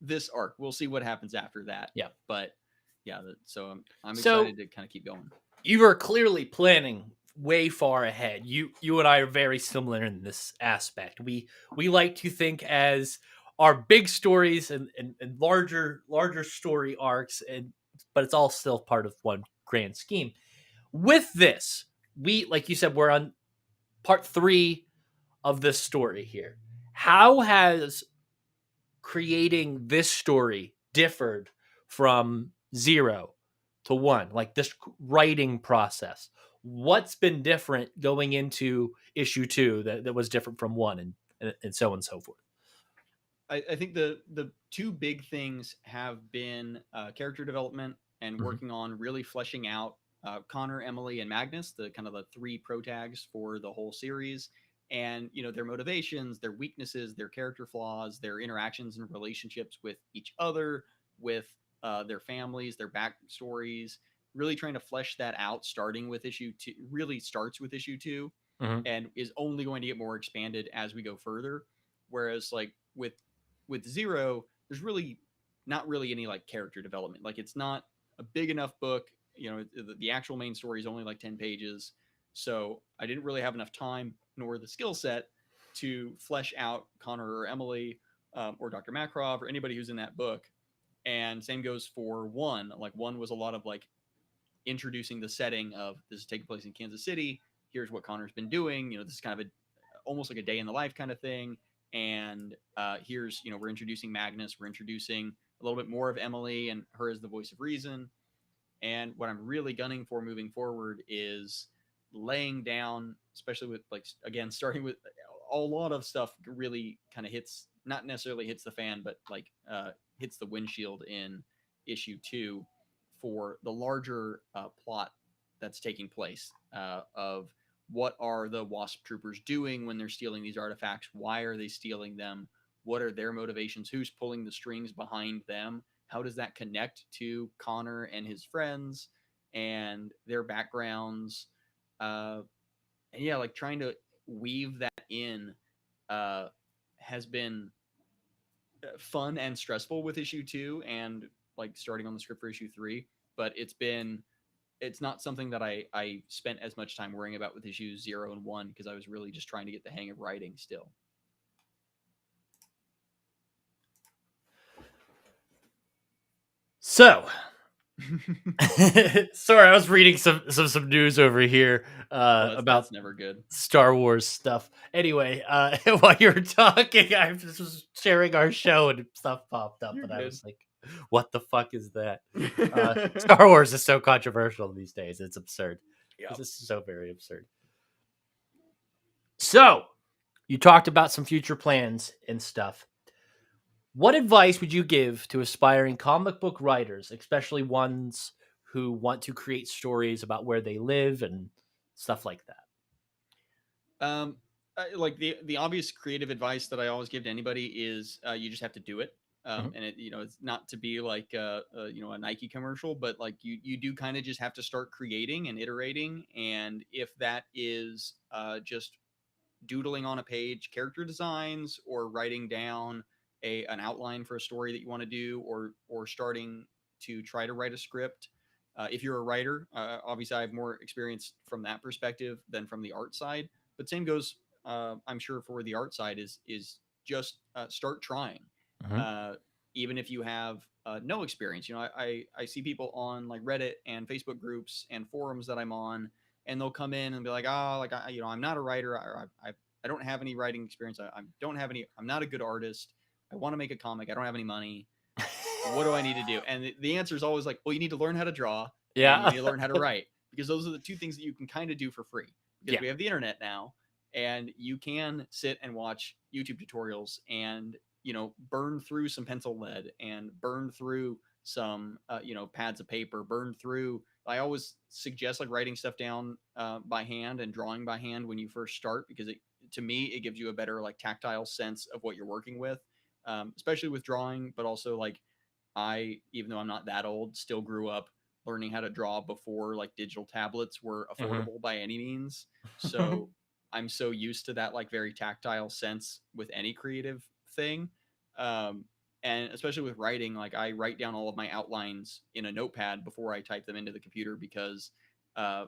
this arc. We'll see what happens after that. Yeah. But yeah, so I'm So excited to kind of keep going. you are clearly planning way far ahead. You and I are very similar in this aspect. We like to think as our big stories and larger story arcs, and but it's all still part of one grand scheme. With this, we, like you said, we're on part 3 of this story here. How has creating this story differed from 0 to 1, like this writing process? What's been different going into issue 2 that was different from 1, and so on and so forth? I think the two big things have been character development and Mhm. working on really fleshing out Connor, Emily, and Magnus, the kind of the 3 protags for the whole series, and their motivations, their weaknesses, their character flaws, their interactions and relationships with each other, with their families, their backstories. Really trying to flesh that out, starting with issue 2. Really starts with issue 2, Mhm. and is only going to get more expanded as we go further. Whereas like with 0, there's really not really any like character development. Like it's not a big enough book. The actual main story is only like 10 pages. So I didn't really have enough time nor the skill set to flesh out Connor or Emily, or Dr. Makarov or anybody who's in that book. And same goes for 1. Like 1 was a lot of like introducing the setting of this is taking place in Kansas City. Here's what Connor's been doing. This is kind of almost like a day in the life kind of thing. And here's, we're introducing Magnus. We're introducing a little bit more of Emily and her as the voice of reason. And what I'm really gunning for moving forward is laying down, especially with like, again, starting with a lot of stuff really kind of not necessarily hits the fan, but like hits the windshield in issue 2 for the larger plot that's taking place of what are the Wasp troopers doing when they're stealing these artifacts? Why are they stealing them? What are their motivations? Who's pulling the strings behind them? How does that connect to Connor and his friends and their backgrounds? And yeah, like trying to weave that in uh, has been fun and stressful with issue 2 and like starting on the script for issue 3. But it's not something that I spent as much time worrying about with issues 0 and 1 because I was really just trying to get the hang of writing still. So, sorry, I was reading some news over here Oh, about that's never good. Star Wars stuff. Anyway, while you were talking, I was sharing our show and stuff popped up, You're and I good. was like, "What the fuck is that?" Star Wars is so controversial these days; it's absurd. Yep. This is so very absurd. So, you talked about some future plans and stuff. What advice would you give to aspiring comic book writers, especially ones who want to create stories about where they live and stuff like that? Like the obvious creative advice that I always give to anybody is you just have to do it. Mhm. And it's not to be like a Nike commercial, but like you do kind of just have to start creating and iterating. And if that is just doodling on a page character designs or writing down an outline for a story that you want to do, or starting to try to write a script. If you're a writer, obviously I have more experience from that perspective than from the art side. But same goes, I'm sure, for the art side is just start trying. Mhm. Uh, Even if you have no experience, I see people on like Reddit and Facebook groups and forums that I'm on, and they'll come in and be like, oh, like I'm not a writer. I don't have any writing experience. I don't have any. I'm not a good artist. I want to make a comic. I don't have any money. What do I need to do? And the answer is always like, well, you need to learn how to draw and you Yeah. need to learn how to write, because those are the two things that you can kind of do for free, because Yeah. we have the internet now, and you can sit and watch YouTube tutorials and burn through some pencil lead and burn through some pads of paper, burn through I always suggest like writing stuff down by hand and drawing by hand when you first start, because to me it gives you a better like tactile sense of what you're working with, especially with drawing. But also like even though I'm not that old, still grew up learning how to draw before like digital tablets were affordable by any means. So I'm so used to that like very tactile sense with any creative thing. Um, and especially with writing, like I write down all of my outlines in a notepad before I type them into the computer, because uh,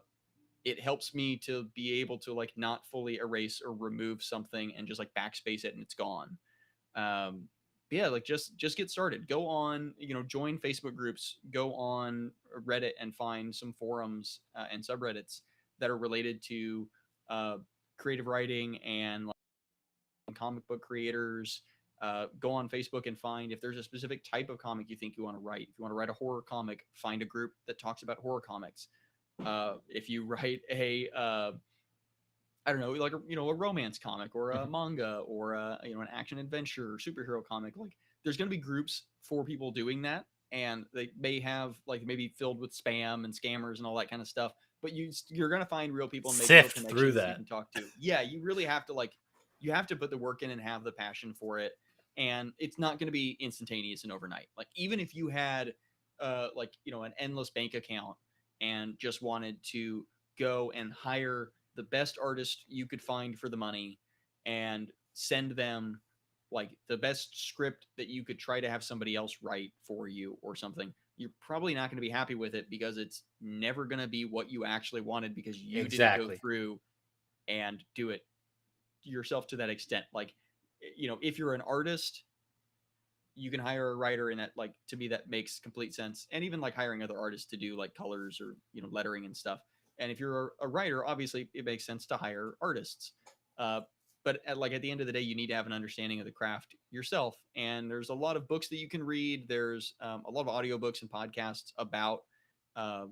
it helps me to be able to like not fully erase or remove something and just like backspace it and it's gone. um yeah, like just get started, go on, join Facebook groups, go on Reddit and find some forums and subreddits that are related to uh creative writing and like comic book creators. Go on Facebook and find if there's a specific type of comic you think you want to write. If you want to write a horror comic, find a group that talks about horror comics. If you write a I don't know, like a romance comic or a manga or an action adventure or superhero comic. Like, there's going to be groups for people doing that, and they may have like maybe filled with spam and scammers and all that kind of stuff. But you're going to find real people and make real Sift through connections that you that. can talk to. Yeah, you really have to you have to put the work in and have the passion for it. And it's not going to be instantaneous and overnight. Like, even if you had an endless bank account and just wanted to go and hire the best artist you could find for the money and send them like the best script that you could try to have somebody else write for you or something, you're probably not going to be happy with it, because it's never going to be what you actually wanted, because you didn't go through and do it yourself to that extent. Like, if you're an artist, you can hire a writer, and that, like, to me, that makes complete sense. And even like hiring other artists to do like colors or lettering and stuff. And if you're a writer, obviously it makes sense to hire artists. But at the end of the day, you need to have an understanding of the craft yourself. And there's a lot of books that you can read. There's a lot of audiobooks and podcasts about uh,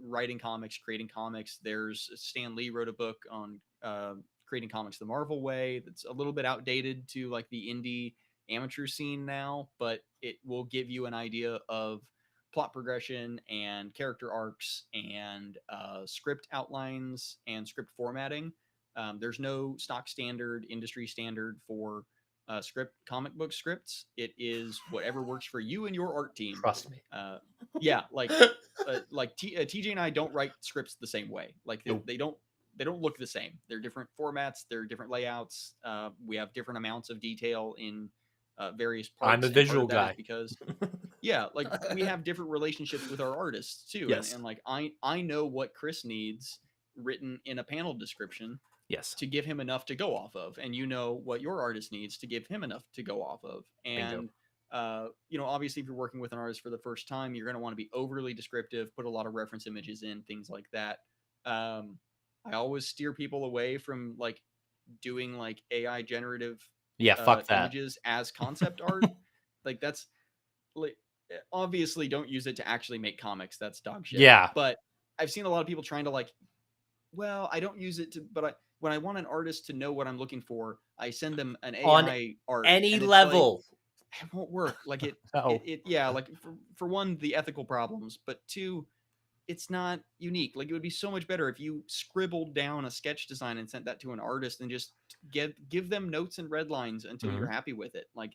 writing comics, creating comics. There's Stan Lee wrote a book on creating comics the Marvel way. That's a little bit outdated to like the indie amateur scene now, but it will give you an idea of plot progression and character arcs and script outlines and script formatting. There's no stock standard, industry standard for comic book scripts. It is whatever works for you and your art team. Trust me. Yeah, TJ and I don't write scripts the same way. Like they don't look the same. They're different formats. They're different layouts. We have different amounts of detail in various parts. I'm a visual guy because like we have different relationships with our artists too. Yes. And like I know what Chris needs written in a panel description. Yes. To give him enough to go off of, and what your artist needs to give him enough to go off of. And obviously, if you're working with an artist for the first time, you're going to want to be overly descriptive, put a lot of reference images in, things like that. I always steer people away from like doing like AI generative fuck that. images as concept art. Like, that's like, obviously don't use it to actually make comics. That's dog shit. Yeah. But I've seen a lot of people trying to like, well, I don't use it to, but when I want an artist to know what I'm looking for, I send them an AI art. Any level. Like, it won't work. Like No. like for one, the ethical problems, but two, it's not unique. Like, it would be so much better if you scribbled down a sketch design and sent that to an artist and just give them notes and red lines until you're happy with it. Like,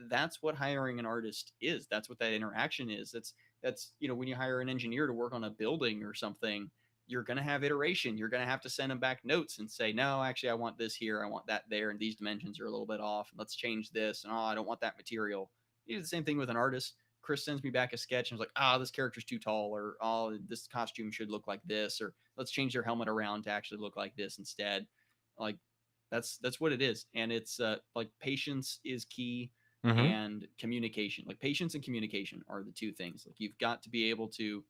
that's what hiring an artist is. That's what that interaction is. That's when you hire an engineer to work on a building or something, you're going to have iteration. You're going to have to send them back notes and say, no, actually, I want this here. I want that there. And these dimensions are a little bit off. Let's change this. And I don't want that material. You do the same thing with an artist. Chris sends me back a sketch and was like, this character's too tall, or this costume should look like this, or let's change their helmet around to actually look like this instead. Like, that's what it is. And it's like, patience is key. And communication. Like, patience and communication are the two things. Like, you've got to be able to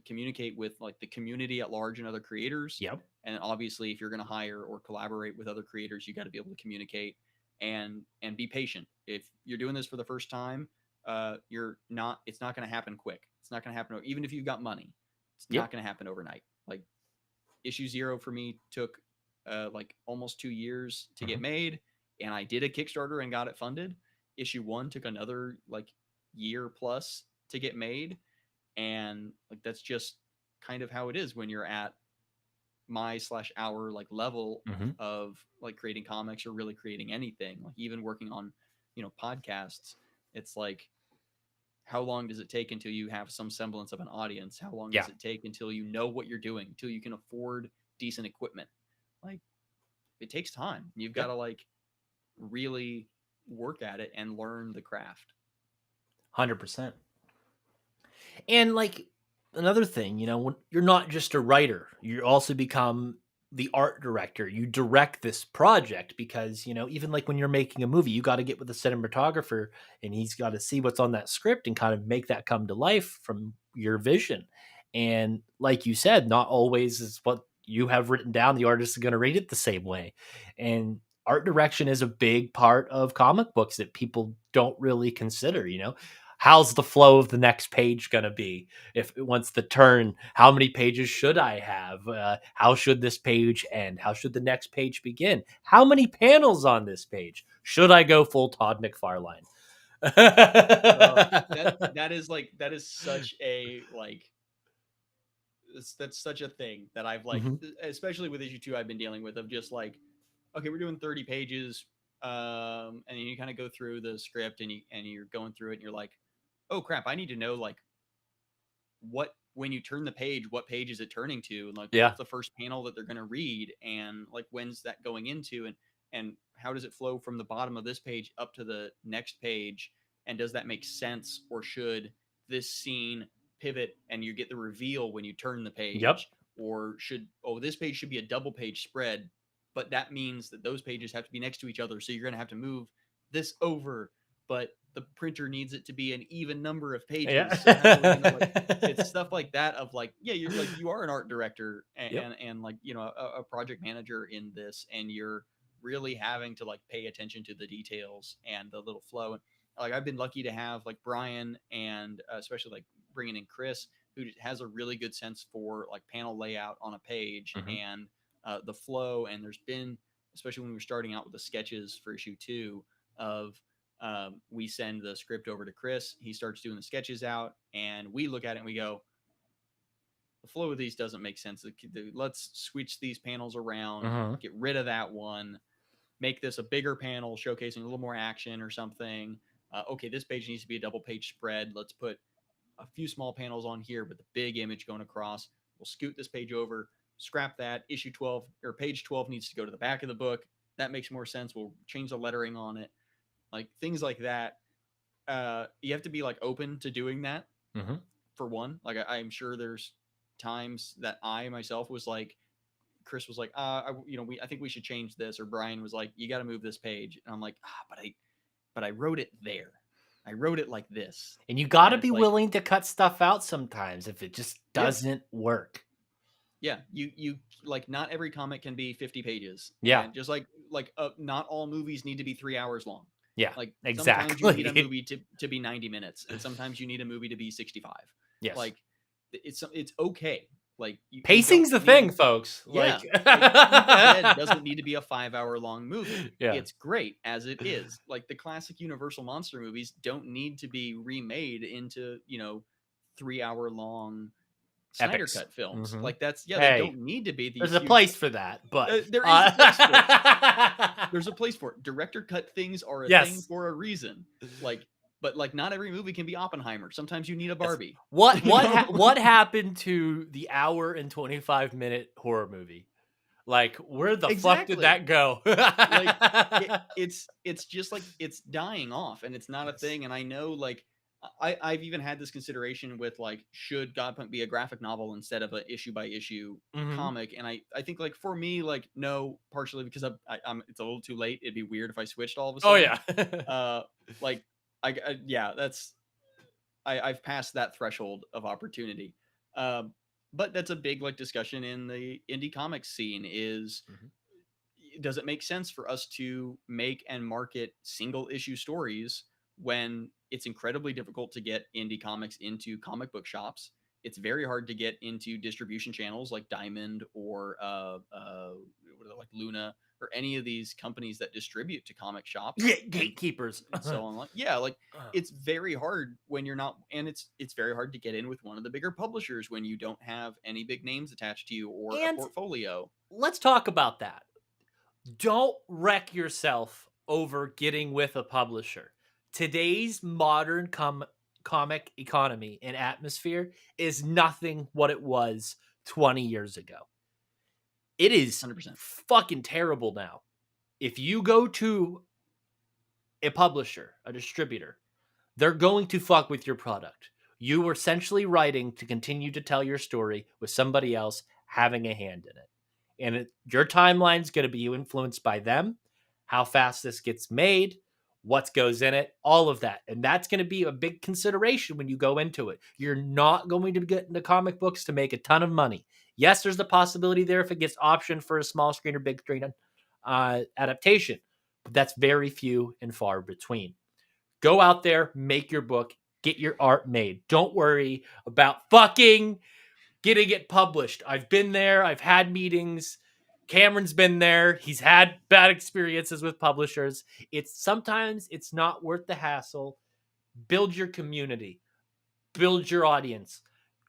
communicate with like the community at large and other creators. Yep. And obviously, if you're going to hire or collaborate with other creators, you got to be able to communicate and be patient. If you're doing this for the first time, it's not going to happen quick. It's not going to happen. Even if you've got money, it's not going to happen overnight. Like, issue 0 for me took like almost 2 years to get made. And I did a Kickstarter and got it funded. Issue 1 took another like year plus to get made. And like that's just kind of how it is when you're at my/our like level Mhm. of like creating comics or really creating anything, like even working on, podcasts. It's like, how long does it take until you have some semblance of an audience? How long Yeah. does it take until you know what you're doing, until you can afford decent equipment? Like, it takes time. You've got Yep. to like really work at it and learn the craft. 100%. And like another thing, when you're not just a writer, you also become the art director. You direct this project because, even like when you're making a movie, you got to get with the cinematographer and he's got to see what's on that script and kind of make that come to life from your vision. And like you said, not always is what you have written down, the artist is going to read it the same way. And art direction is a big part of comic books that people don't really consider. How's the flow of the next page going to be? If it wants the turn, how many pages should I have? How should this page end? How should the next page begin? How many panels on this page? Should I go full Todd McFarlane? That is such a like that's such a thing that I've like, Mhm. especially with issue 2 I've been dealing with, of just like, okay, we're doing 30 pages, and then you kind of go through the script and you're going through it and you're like, oh crap, I need to know like what, when you turn the page, what page is it turning to, and like Yeah. what's the first panel that they're going to read, and like when's that going into, and how does it flow from the bottom of this page up to the next page, and does that make sense, or should this scene pivot and you get the reveal when you turn the Yep. page, or should, oh, this page should be a double page spread, but that means that those pages have to be next to each other, so you're going to have to move this over, but the printer needs it to be an even number of pages, so how are we going to like, it's Yeah. stuff like that of like, yeah, you're like, you are an art director and Yep. like, a project manager in this, and you're really having to like pay attention to the details and the little flow. And like I've been lucky to have like Brian, and especially like bringing in Chris, who has a really good sense for like panel layout on a page, Mhm. and the flow. And there's been, especially when we were starting out with the sketches for issue 2 of, we send the script over to Chris. He starts doing the sketches out, and we look at it and we go, the flow of these doesn't make sense. Let's switch these panels around, Mhm. get rid of that one, make this a bigger panel showcasing a little more action or something. Okay, this page needs to be a double page spread. Let's put a few small panels on here, but the big image going across. We'll scoot this page over, scrap that. Issue 12 or page 12 needs to go to the back of the book. That makes more sense. We'll change the lettering on it. Like things like that. You have to be like open to doing that, Mhm. for one. Like I'm sure there's times that I myself was like, Chris was like, I think we should change this, or Brian was like, you got to move this page, and I'm like, but I wrote it there. I wrote it like this, And you got and to it's be like, willing to cut stuff out sometimes if it just yeah, doesn't work. yeah, you like, not every comic can be 50 pages, Yeah. and just like not all movies need to be 3 hours long. Yeah. Like sometimes you need a Exactly. movie to be 90 minutes, and sometimes you need a movie to be 65. Yes. Like it's okay. Like you don't Pacing's the need, thing, folks. yeah, Like like Evil Dead doesn't need to be a 5 hour long movie. Yeah. It's great as it is. Like the classic Universal monster movies don't need to be remade into 3 hour long Snyder Epics. cut films. Mhm. Like that's, yeah, they Hey, don't need to be these there's a huge. place for that, but There is a place for it. There's a place for it. Director cut things are a thing yes. for a reason. Like, but like not every movie can be Oppenheimer. Sometimes you need a Yes. Barbie. What You what know? ha- what happened to the hour and 25-minute horror movie? Like, where the fuck did Exactly. that go? Like it's just like it's dying off, and it's not a Yes. thing. And I know like I've even had this consideration with like, should Godpunk be a graphic novel instead of a issue by issue Mhm. comic? And I think like for me, like, no, partially because I'm it's a little too late. It'd be weird if I switched all of a Oh, sudden. yeah. uh like yeah, that's, I've passed that threshold of opportunity. Um, but that's a big like discussion in the indie comics scene is, Mhm. does it make sense for us to make and market single issue stories when it's incredibly difficult to get indie comics into comic book shops? It's very hard to get into distribution channels like Diamond or what are they, like Luna. or any of these companies that distribute to comic shops Gatekeepers. and so on. Like, yeah, like it's very hard when you're not, and it's very hard to get in with one of the bigger publishers when you don't have any big names attached to you or a And portfolio. let's talk about that. Don't wreck yourself over getting with a publisher. Today's modern comic economy and atmosphere is nothing what it was 20 years ago. It is 100%. fucking terrible now. If you go to a publisher, a distributor, they're going to fuck with your product. You are essentially writing to continue to tell your story with somebody else having a hand in it. And your timeline's going to be influenced by them, how fast this gets made, what goes in it, all of that. And that's going to be a big consideration when you go into it. You're not going to get into comic books to make a ton of money. Yes, there's the possibility there if it gets optioned for a small screen or big screen adaptation, but that's very few and far between. Go out there, make your book, get your art made. Don't worry about fucking getting it published. I've been there. I've had meetings. Cameron's been there. He's had bad experiences with publishers. Sometimes it's not worth the hassle. Build your community. Build your audience.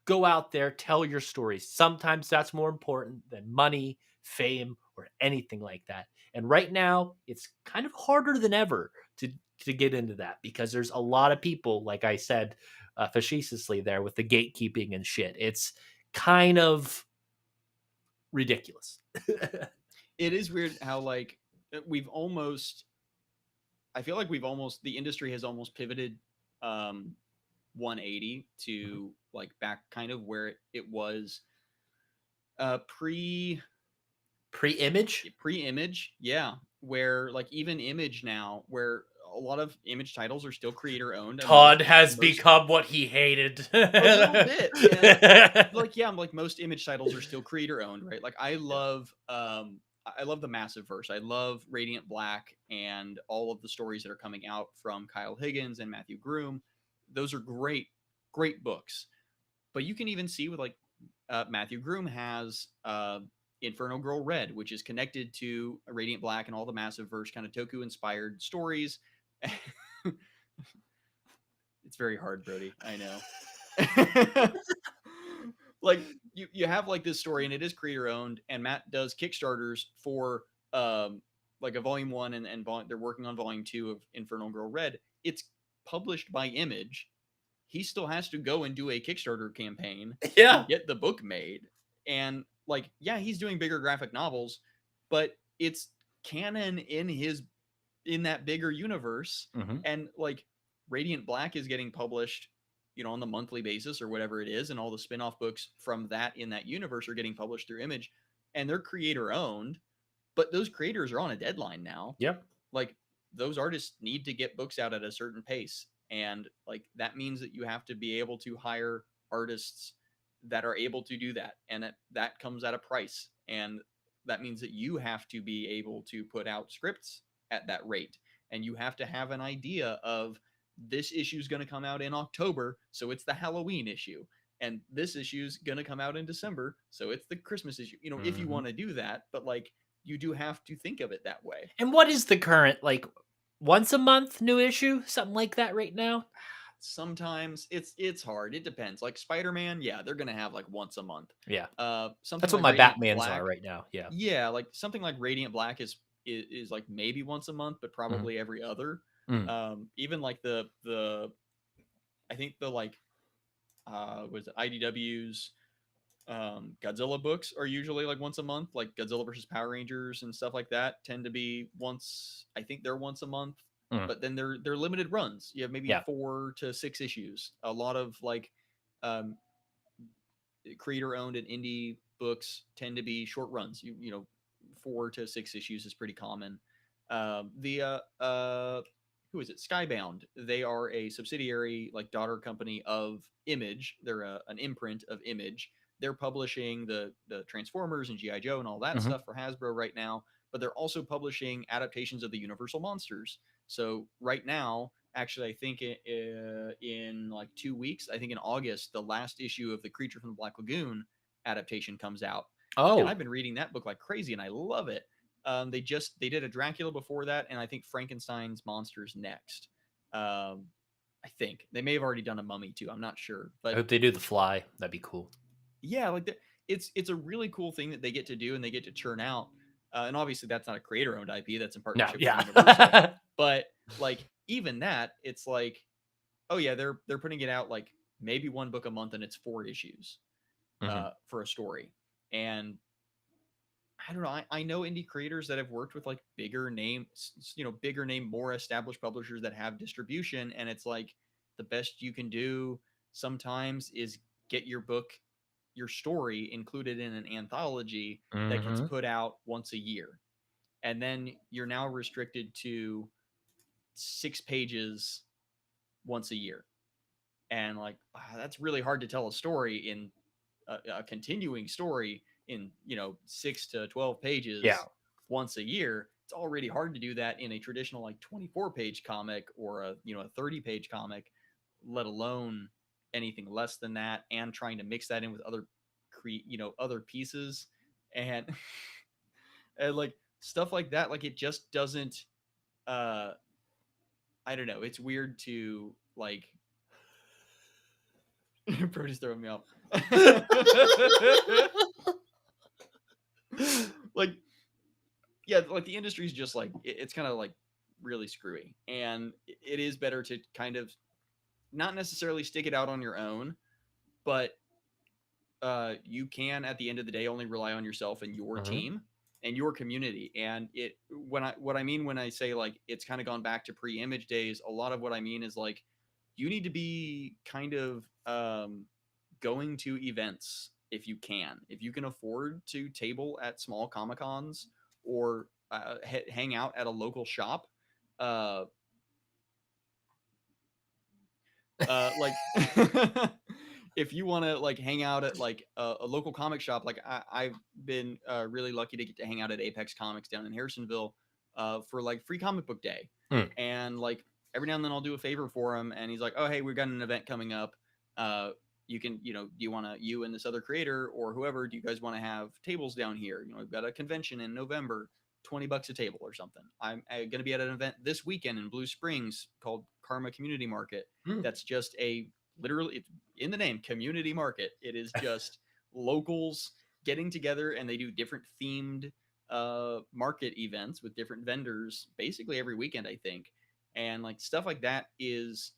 Go out there, tell your stories. Sometimes that's more important than money, fame, or anything like that. And right now, it's kind of harder than ever to get into that because there's a lot of people, like I said, facetiously there with the gatekeeping and shit. It's kind of ridiculous. It is weird how like we've almost, I feel like the industry has almost pivoted 180 to like back kind of where it was pre-image, yeah, where like even Image now, where a lot of Image titles are still creator owned. Todd has become what he hated. A little bit, yeah. Like, yeah, like most Image titles are still creator owned, right? Like I love the Massive Verse. I love Radiant Black and all of the stories that are coming out from Kyle Higgins and Matthew Groom. Those are great books. But you can even see with like Matthew Groom has Inferno Girl Red, which is connected to Radiant Black and all the Massive Verse kind of Toku inspired stories. It's very hard, Brody. I know. Like you have like this story and it is creator owned, and Matt does Kickstarters for like a volume 1 and they're working on volume 2 of Infernal Girl Red. It's published by Image. He still has to go and do a Kickstarter campaign to get the book made. And like, yeah, he's doing bigger graphic novels, but it's canon in that bigger universe. Mm-hmm. And like Radiant Black is getting published, on the monthly basis or whatever it is, and all the spin-off books from that in that universe are getting published through Image, and they're creator owned, but those creators are on a deadline now. Yep. Like those artists need to get books out at a certain pace, and like that means that you have to be able to hire artists that are able to do that, and that comes at a price, and that means that you have to be able to put out scripts at that rate, and you have to have an idea of this issue is going to come out in October, so it's the Halloween issue, and this issue is going to come out in December, so it's the Christmas issue, if you want to do that. But like you do have to think of it that way. And what is the current, like, once a month new issue, something like that right now? Sometimes it's hard. It depends. Like Spider-Man, yeah, they're gonna have like once a month. Yeah. Something that's what like my Radiant Batmans Black, are right now. Yeah. Yeah, like something like Radiant Black is like maybe once a month, but probably every other. Even like the I think the like was it IDW's Godzilla books are usually like once a month, like Godzilla versus Power Rangers and stuff like that tend to be once. I think they're once a month. But then they're limited runs. You have maybe 4 to 6 issues. A lot of like creator owned and indie books tend to be short runs. You know 4 to 6 issues is pretty common. Who is it? Skybound. They are a subsidiary, like daughter company of Image. They're an imprint of Image. They're publishing the Transformers and G.I. Joe and all that stuff for Hasbro right now. But they're also publishing adaptations of the Universal monsters. So right now, actually, I think in like 2 weeks, I think in August, the last issue of the Creature from the Black Lagoon adaptation comes out. Oh, and I've been reading that book like crazy, and I love it. They did a Dracula before that, and I think Frankenstein's monsters next. I think they may have already done a Mummy too. I'm not sure, I but hope they do The Fly. That'd be cool. yeah, like it's a really cool thing that they get to do and they get to churn out. And obviously, that's not a creator-owned IP. That's in No, partnership with yeah. Universal. But like even that, it's like, oh yeah, they're putting it out like maybe one book a month, and it's 4 issues Mhm. for a story. And I don't know. I know indie creators that have worked with like bigger name, bigger name, more established publishers that have distribution, and it's like the best you can do sometimes is get your book, your story included in an anthology that gets Mhm. put out once a year, and then you're now restricted to 6 pages once a year, and like that's really hard to tell a story in a continuing story in 6 to 12 Yeah. pages once a year. It's already hard to do that in a traditional like 24-page comic or a 30-page comic, let alone anything less than that, and trying to mix that in with other other pieces, and and like stuff like that. Like it just doesn't uh I don't know, it's weird to like Brody's throwing me off. Like yeah, like the industry's just like it's kind of like really screwy, and it is better to kind of not necessarily stick it out on your own, but you can at the end of the day only rely on yourself and your Mhm. team and your community. And it what I mean when I say like it's kind of gone back to pre-image days, a lot of what I mean is like you need to be kind of going to events if you can. If you can afford to table at small comic cons or hang out at a local shop, uh, like if you want to like hang out at like a local comic shop, like I've been really lucky to get to hang out at Apex Comics down in Harrisonville for like free comic book day, Hmm. and like every now and then I'll do a favor for him, and he's like, oh hey, we've got an event coming up. You can, do you want to, you and this other creator or whoever, do you guys want to have tables down here? We've got a convention in November, $20 a table or something. I'm going to be at an event this weekend in Blue Springs called Karma Community Market. Hmm. That's just a literally, it's in the name, community market. It is just locals getting together, and they do different themed market events with different vendors basically every weekend, I think. And like stuff like that is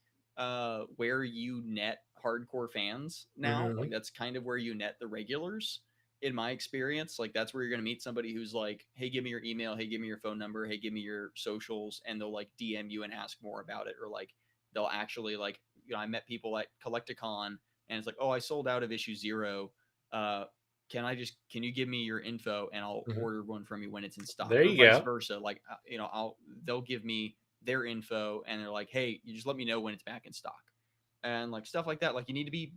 where you net hardcore fans now. Like Mhm. that's kind of where you net the regulars in my experience. Like that's where you're going to meet somebody who's like, hey, give me your email, hey, give me your phone number, hey, give me your socials, and they'll like DM you and ask more about it, or like they'll actually like, I met people at Collecticon, and it's like, oh, I sold out of issue 0. Can you give me your info and I'll Mhm. order one from you when it's in stock, There or you vice go. versa. Like they'll give me their info, and they're like, hey, you just let me know when it's back in stock, and like stuff like that. Like you need to be,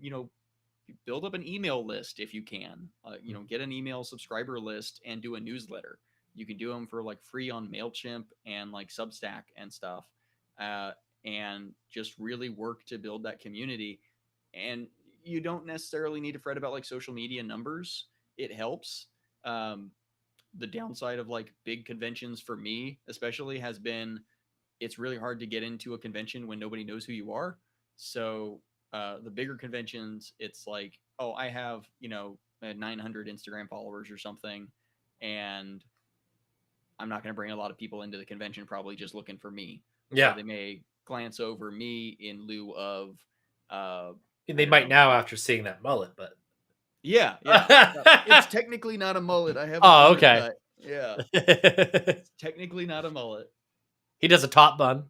build up an email list if you can, get an email subscriber list and do a newsletter. You can do them for like free on MailChimp and like Substack and stuff, uh, and just really work to build that community. And you don't necessarily need to fret about like social media numbers. It helps. Um, the downside of like big conventions for me especially has been it's really hard to get into a convention when nobody knows who you are. So the bigger conventions, it's like, oh, I have 900 Instagram followers or something, and I'm not going to bring a lot of people into the convention probably just looking for me. So Yeah. they may glance over me in lieu of, I They don't might know. now after seeing that mullet, but Yeah, yeah. It's technically not a mullet. I have a oh, mullet okay. cut. Yeah, it's technically not a mullet. He does a top bun,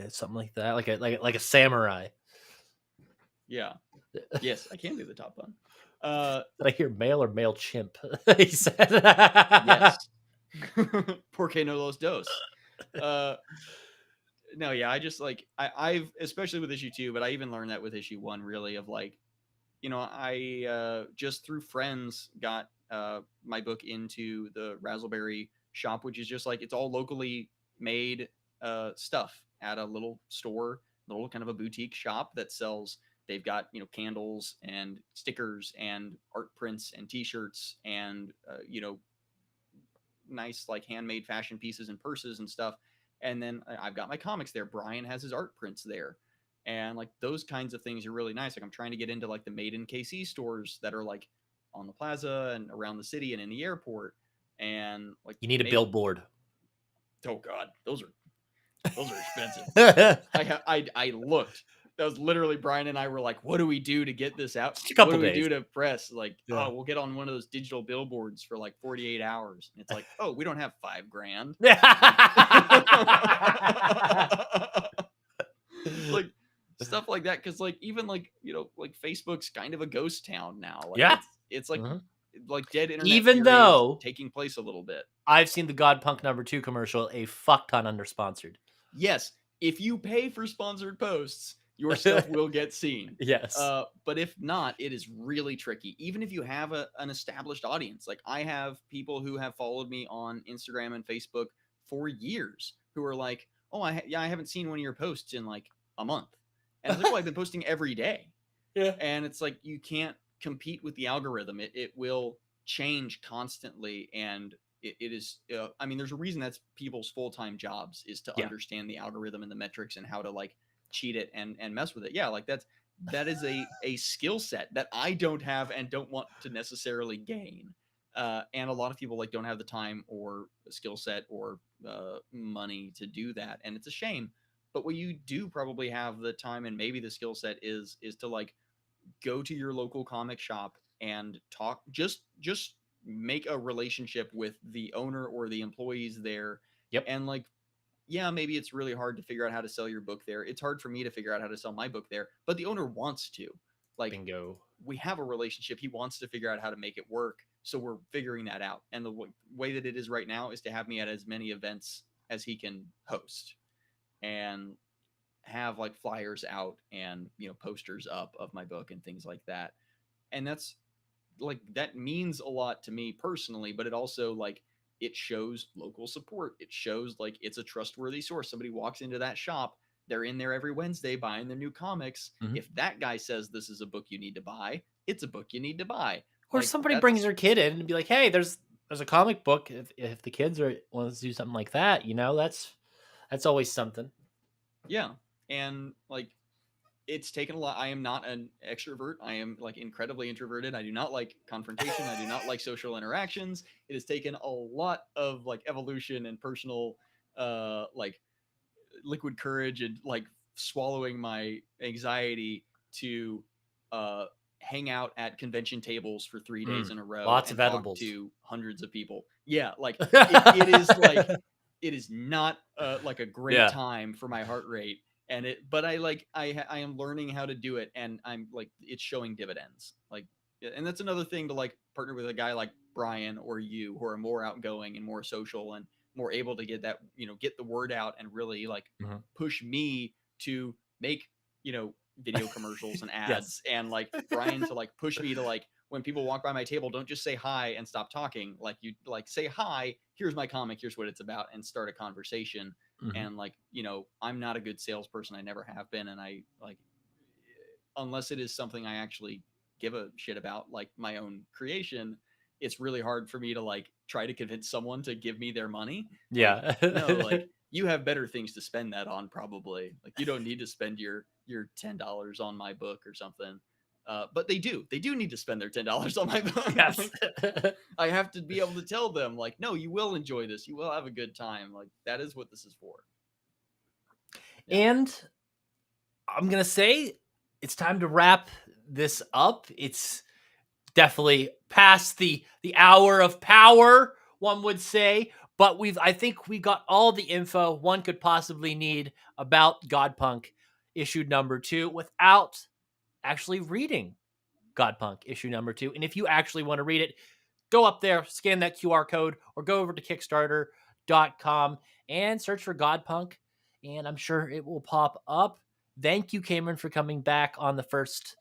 something like that, like a samurai. Yeah. Yes, I can do the top bun. Uh, Did I hear male or male chimp? He said. yes. Porque no los dos. Uh, no, yeah, I just like I've especially with issue 2, but I even learned that with issue 1 really of like, I just through friends got my book into the Razzleberry shop, which is just like it's all locally made stuff at a little store, little kind of a boutique shop that sells. They've got candles and stickers and art prints and T-shirts and nice like handmade fashion pieces and purses and stuff. And then I've got my comics there. Brian has his art prints there. And like those kinds of things are really nice. Like I'm trying to get into like the Made in KC stores that are like on the plaza and around the city and in the airport. And like You need a billboard. Oh God, those are expensive. I looked. That was literally Brian and I were like, what do we do to get this out? Just a couple what do days. we do to press? Like, Yeah. oh, we'll get on one of those digital billboards for like 48 hours. And it's like, oh, we don't have $5,000. Like stuff like that. Cause like even like, you know, like Facebook's kind of a ghost town now. Like Yeah. it's like dead internet. Even though taking place a little bit. I've seen the Godpunk #2 commercial a fuck ton under-sponsored. Yes. If you pay for sponsored posts, your stuff will get seen. Yes. But if not, it is really tricky. Even if you have an established audience, like I have people who have followed me on Instagram and Facebook for years who are like, oh, I haven't seen one of your posts in like a month. And it's like, well, I've been posting every day. Yeah. And it's like, you can't compete with the algorithm. It will change constantly. And it is, I mean, there's a reason that's people's full-time jobs is to understand the algorithm and the metrics and how to like cheat it and mess with it. Yeah. Like that is a skill set that I don't have and don't want to necessarily gain. And a lot of people like don't have the time or skill set or money to do that. And it's a shame. But what you do probably have the time and maybe the skill set is to like go to your local comic shop and talk, just make a relationship with the owner or the employees there. Yep. And like, yeah, maybe it's really hard to figure out how to sell your book there. It's hard for me to figure out how to sell my book there, but the owner wants to. Like, bingo. We have a relationship. He wants to figure out how to make it work. So we're figuring that out. And the way that it is right now is to have me at as many events as he can host and have like flyers out and, you know, posters up of my book and things like that. And that's like, that means a lot to me personally, but it also like, it shows local support. It shows like it's a trustworthy source. Somebody walks into that shop, they're in there every Wednesday buying their new comics. Mm-hmm. If that guy says this is a book you need to buy, it's a book you need to buy. Or like, somebody brings their kid in and be like, hey, there's a comic book. If the kids want to do something like that, you know, that's always something. Yeah. And like, it's taken a lot. I am not an extrovert. I am like incredibly introverted. I do not like confrontation. I do not like social interactions. It has taken a lot of like evolution and personal, like liquid courage and like swallowing my anxiety to, hang out at convention tables for 3 days in a row. Lots and of edibles to hundreds of people. Yeah. Like it is like, it is not like a great time for my heart rate. But I am learning how to do it, and I'm like, it's showing dividends. Like, and that's another thing to like partner with a guy like Brian or you, who are more outgoing and more social and more able to get that, you know, get the word out and really like push me to make, you know, video commercials and ads and like Brian to like push me to like, when people walk by my table, don't just say hi and stop talking. Like you like say hi, here's my comic, here's what it's about, and start a conversation. And like, you know, I'm not a good salesperson. I never have been. And I like, unless it is something I actually give a shit about, like my own creation, it's really hard for me to like try to convince someone to give me their money. Yeah. Like, no, like you have better things to spend that on probably. Like you don't need to spend your $10 on my book or something. But they do need to spend their $10 on my book. Yes. I have to be able to tell them like, no, you will enjoy this. You will have a good time. Like that is what this is for. Yeah. And I'm going to say it's time to wrap this up. It's definitely past the hour of power, one would say, but I think we got all the info one could possibly need about Godpunk issue #2 without actually reading Godpunk issue #2. And if you actually want to read it, go up there, scan that QR code, or go over to Kickstarter.com and search for Godpunk, and I'm sure it will pop up. Thank you, Cameron, for coming back on the first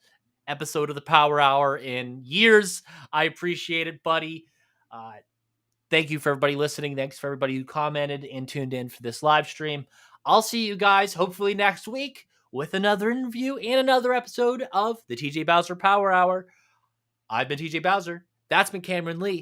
episode of the Power Hour in years. I appreciate it, buddy. Thank you for everybody listening. Thanks for everybody who commented and tuned in for this live stream. I'll see you guys hopefully next week with another interview and another episode of the TJ Bowser Power Hour. I've been TJ Bowser. That's been Cameron Lee.